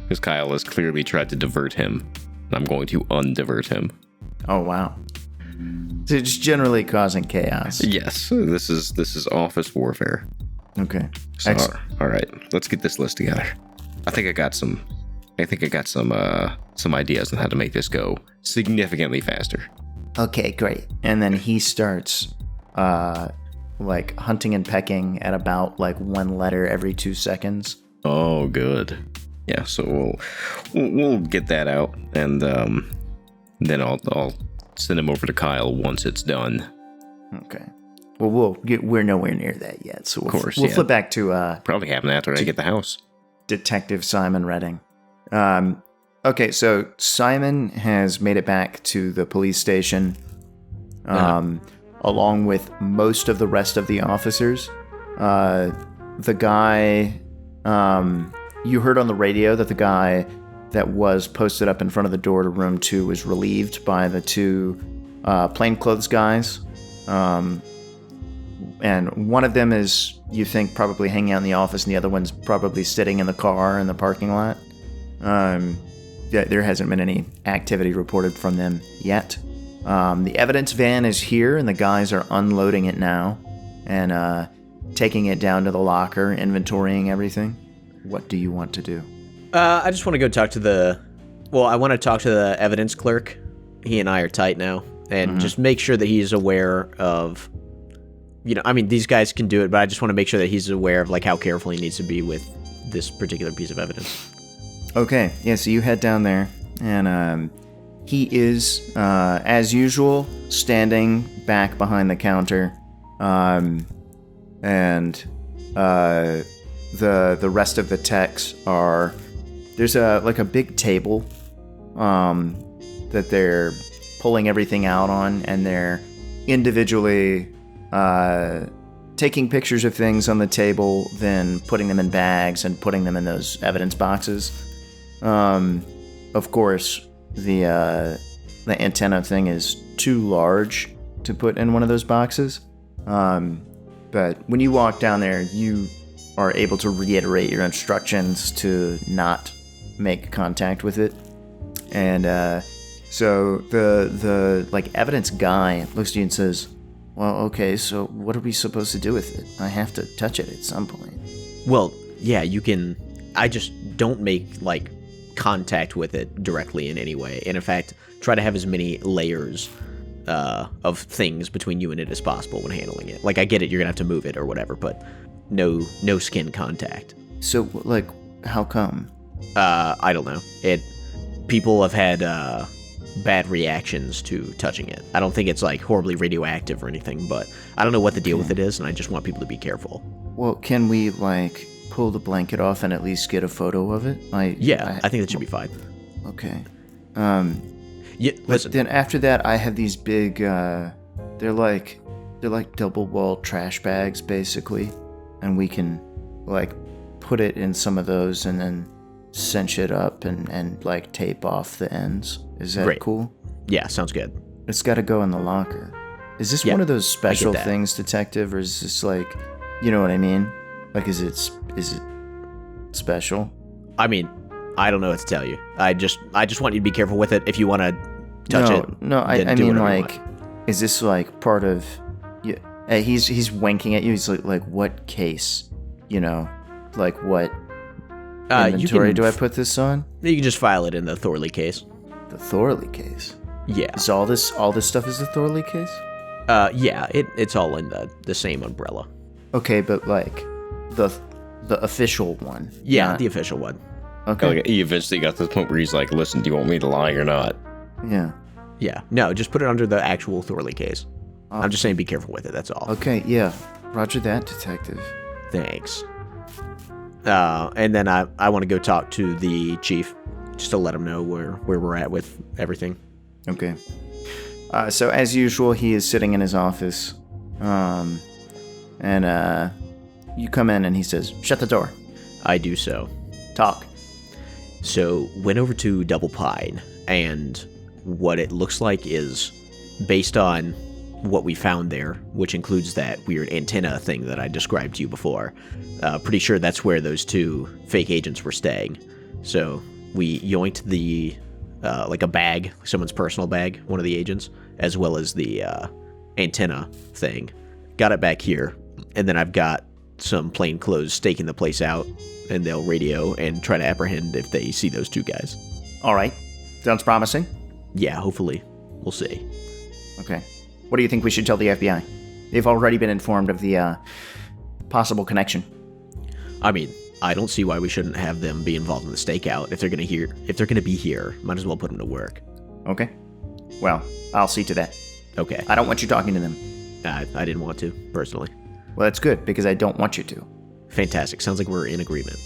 because Kyle has clearly tried to divert him, and I'm going to undivert him. Oh wow! So just generally causing chaos. Yes, this is office warfare. Okay. So, all right, let's get this list together. I think I got some ideas on how to make this go significantly faster. Okay, great. And then he starts hunting and pecking at about 1 letter every 2 seconds. Oh, good. Yeah, so we'll get that out, and then I'll send him over to Kyle once it's done. Okay. Well, we're nowhere near that yet, so we'll flip back to probably happen after I get the house. Detective Simon Redding. Okay, so Simon has made it back to the police station, along with most of the rest of the officers. The guy, you heard on the radio that the guy that was posted up in front of the door to room 2 was relieved by the 2 plainclothes guys. And one of them is, you think, probably hanging out in the office, and the other one's probably sitting in the car in the parking lot. There hasn't been any activity reported from them yet. The evidence van is here, and the guys are unloading it now and taking it down to the locker, inventorying everything. What do you want to do? I just want to go talk to I want to talk to the evidence clerk. He and I are tight now, and just make sure that he's aware of, these guys can do it, but I just want to make sure that he's aware of how careful he needs to be with this particular piece of evidence. Okay, yeah, so you head down there, and he is, as usual, standing back behind the counter, and the rest of the techs are, there's a big table that they're pulling everything out on, and they're individually taking pictures of things on the table, then putting them in bags and putting them in those evidence boxes. Of course, the antenna thing is too large to put in one of those boxes. But when you walk down there, you are able to reiterate your instructions to not make contact with it. And so the evidence guy looks at you and says, "Well, okay, so what are we supposed to do with it? I have to touch it at some point." Well, yeah, you can. I just don't make contact with it directly in any way, and in fact try to have as many layers of things between you and it as possible when handling it. I get it, you're gonna have to move it or whatever, but no skin contact. So how come? I don't know. People have had bad reactions to touching it. I don't think it's like horribly radioactive or anything, but I don't know what the deal with it is, and I just want people to be careful. Well, can we like pull the blanket off and at least get a photo of it? I think that should be fine. Okay. Yeah, But listen. then after that, I have these big. They're like double wall trash bags basically, and we can like put it in some of those and then cinch it up and like tape off the ends. Is that Great. cool? Yeah, sounds good. It's got to go in the locker. Is this Yeah, one of those special that. things, detective, or is this like, you know what I mean? Like, is it special? I mean, I don't know what to tell you. I just want you to be careful with it. If you want to touch it, No, I then do mean, whatever you like, is this like part of? Yeah, he's winking at you. He's like, what case? You know, like what inventory do I put this on? You can just file it in the Thorley case. The Thorley case. Yeah. Is all this stuff is the Thorley case? Yeah. It's all in the same umbrella. Okay, but like the official one. Yeah, not- the official one. okay. Like, he eventually got to the point where he's like, listen, do you want me to lie or not? Yeah. Yeah. No, just put it under the actual Thorley case. I'm just saying be careful with it, that's all. Okay, yeah. Roger that, detective. Thanks. And then I want to go talk to the chief, just to let him know where we're at with everything. Okay. So as usual, he is sitting in his office. And you come in and he says, "Shut the door. I do so. Talk." So, went over to Double Pine, and what it looks like is, based on what we found there, which includes that weird antenna thing that I described to you before, pretty sure that's where those two fake agents were staying. So, we yoinked the, like a bag, someone's personal bag, one of the agents, as well as the antenna thing. Got it back here, and then I've got some plainclothes staking the place out, and they'll radio and try to apprehend if they see those two guys. All right. Sounds promising. Yeah, hopefully. We'll see. Okay. What do you think we should tell the FBI? They've already been informed of the possible connection. I mean, I don't see why we shouldn't have them be involved in the stakeout. If they're gonna be here, might as well put them to work. Okay. Well, I'll see to that. Okay. I don't want you talking to them. I didn't want to, personally. Well, that's good, because I don't want you to. Fantastic. Sounds like we're in agreement.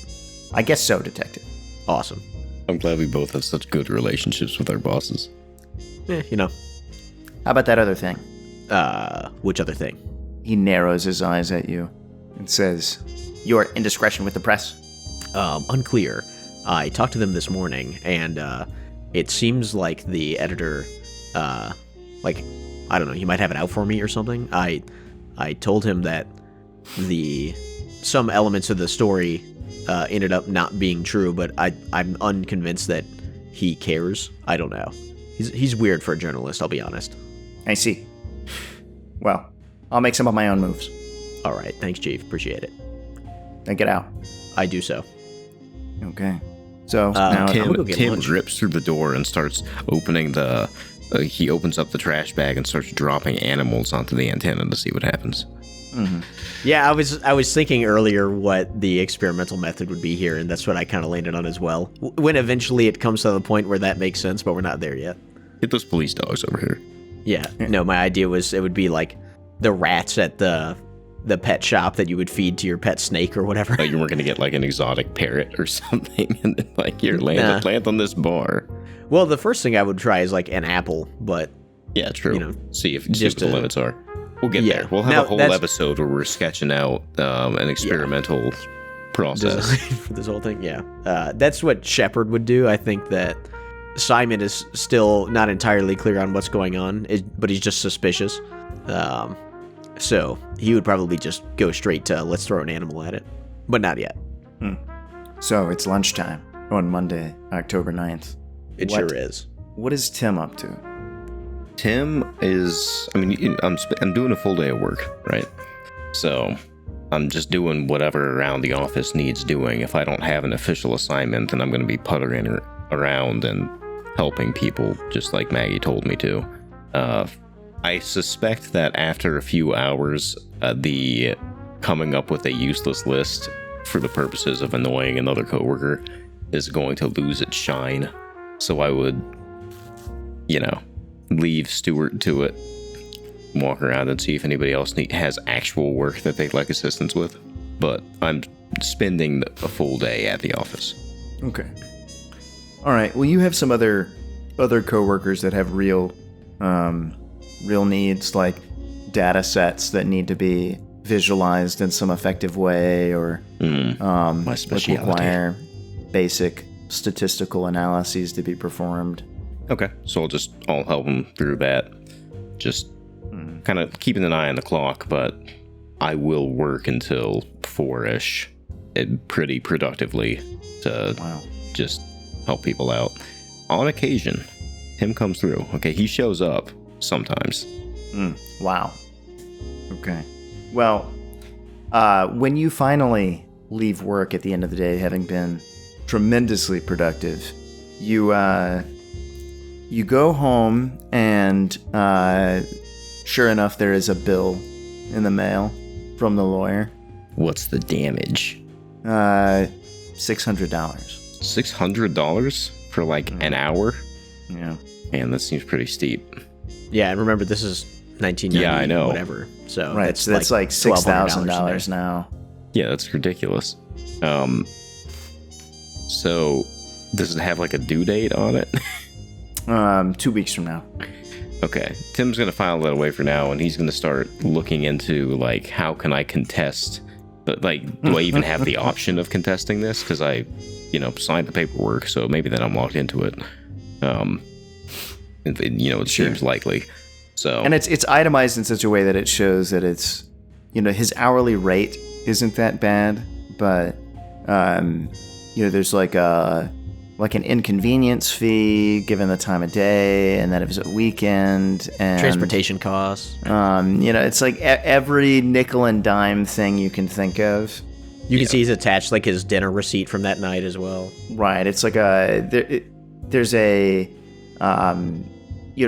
I guess so, detective. Awesome. I'm glad we both have such good relationships with our bosses. You know. How about that other thing? Which other thing? He narrows his eyes at you and says, "Your indiscretion with the press." Unclear. I talked to them this morning, and it seems like the editor, like, I don't know, he might have it out for me or something. I told him that some elements of the story ended up not being true, but I'm unconvinced that he cares. I don't know. He's weird for a journalist, I'll be honest. I see. Well, I'll make some of my own moves. All right, thanks, Chief. Appreciate it. Then get out. I do so. Okay. So now I'm gonna go Tim, get Tim lunch. drips through the door and starts opening he opens up the trash bag and starts dropping animals onto the antenna to see what happens. Yeah, I was thinking earlier what the experimental method would be here, and that's what I kind of landed on as well. When eventually it comes to the point where that makes sense, but we're not there yet. Get those police dogs over here. Yeah. No, my idea was it would be like the rats at the pet shop that you would feed to your pet snake or whatever. Like, you weren't going to get like an exotic parrot or something, and then like, here, land on this bar. Well, the first thing I would try is like an apple, but Yeah, true. You know, see what just the limits are. We'll get Yeah. there. We'll have Now, a whole that's- episode where we're sketching out an experimental process. for this whole thing, yeah. That's what Shepard would do. I think that Simon is still not entirely clear on what's going on, but he's just suspicious. So he would probably just go straight to let's throw an animal at it, but not yet. So it's lunchtime on Monday, October 9th. It What? sure is. What is Tim up to? Tim is, I mean, I'm doing a full day of work, right? So I'm just doing whatever around the office needs doing. If I don't have an official assignment, then I'm going to be puttering around and helping people, just like Maggie told me to. I suspect that after a few hours, the coming up with a useless list for the purposes of annoying another coworker is going to lose its shine. So I would leave Stuart to it, walk around and see if anybody else has actual work that they'd like assistance with. But I'm spending a full day at the office. Okay. All right. Well, you have some other coworkers that have real needs, like data sets that need to be visualized in some effective way, or My like specialty. require basic statistical analyses to be performed. Okay, so I'll help them through that. Just kind of keeping an eye on the clock, but I will work until 4-ish, pretty productively to just help people out. On occasion, Tim comes through. Okay, he shows up sometimes. Wow. Okay. Well, when you finally leave work at the end of the day, having been tremendously productive, you go home, and sure enough, there is a bill in the mail from the lawyer. What's the damage? $600. $600 for like an hour? Yeah. Man, that seems pretty steep. Yeah, and remember, this is 1990, Yeah, I know. whatever. So Right. So that's like $6,000 now. Yeah, that's ridiculous. So does it have like a due date on it? 2 weeks from now. Okay, Tim's gonna file that away for now, and he's gonna start looking into like how can I contest. Like, do I even have the option of contesting this? Because I, signed the paperwork, so maybe then I'm locked into it. It seems likely. So, And it's itemized in such a way that it shows that it's, his hourly rate isn't that bad, but there's like an inconvenience fee given the time of day, and that it was a weekend, and transportation costs. it's like every nickel and dime thing you can think of. You can see he's attached like his dinner receipt from that night as well. Right. It's like there's a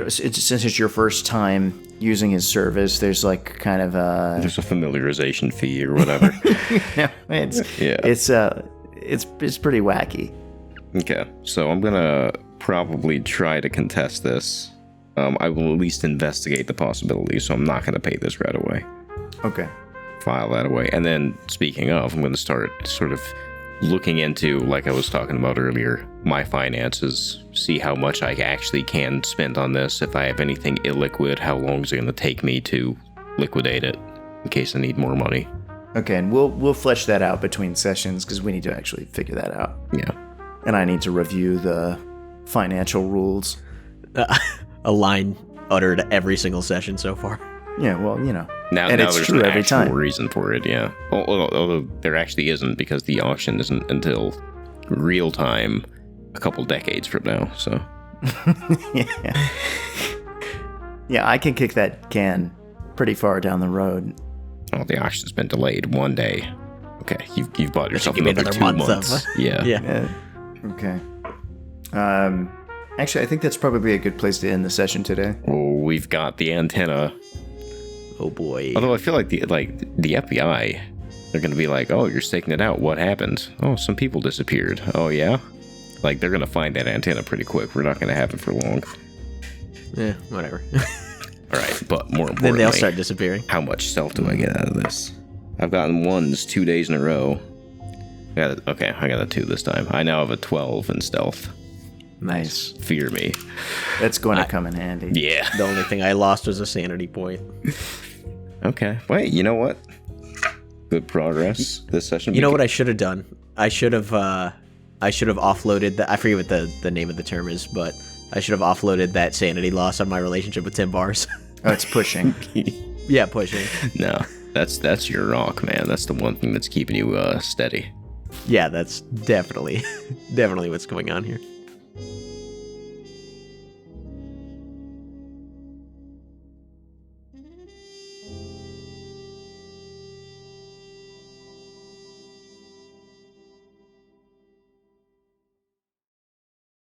since it's your first time using his service, there's like kind of a there's a familiarization fee or whatever. it's pretty wacky. Okay, so I'm gonna probably try to contest this. I will at least investigate the possibility, so I'm not gonna pay this right away. Okay. File that away. And then, speaking of, I'm gonna start sort of looking into, like I was talking about earlier, my finances, see how much I actually can spend on this. If I have anything illiquid, how long is it gonna take me to liquidate it in case I need more money? Okay, and we'll flesh that out between sessions because we need to actually figure that out. Yeah. And I need to review the financial rules. A line uttered every single session so far. Yeah, well, Now and it's there's true an every actual time. reason for it, yeah. Although there actually isn't, because the auction isn't until real time a couple decades from now, so. Yeah. Yeah, I can kick that can pretty far down the road. Oh, the auction's been delayed one day. Okay, you've bought yourself give me another another 2 month of- months. Yeah. Yeah. Okay. Actually, I think that's probably a good place to end the session today. Well, we've got the antenna. Oh boy. Although I feel like the FBI, they're gonna be like, "Oh, you're staking it out. What happened? Oh, some people disappeared. Oh yeah." Like, they're gonna find that antenna pretty quick. We're not gonna have it for long. Yeah, whatever. All right, but more Then importantly, they'll start disappearing. how much stealth do I get out of this? I've gotten 1s 2 days in a row. I got a 2 this time. I now have a 12 in stealth. Nice. Fear me. That's going to come in handy. Yeah. The only thing I lost was a sanity point. Okay. Wait, you know what? Good progress this session. You know what I should have done? I should have offloaded I forget what the name of the term is, but I should have offloaded that sanity loss on my relationship with Tim Bars. Oh, it's pushing. Yeah, pushing. No, that's your rock, man. That's the one thing that's keeping you steady. Yeah, that's definitely what's going on here.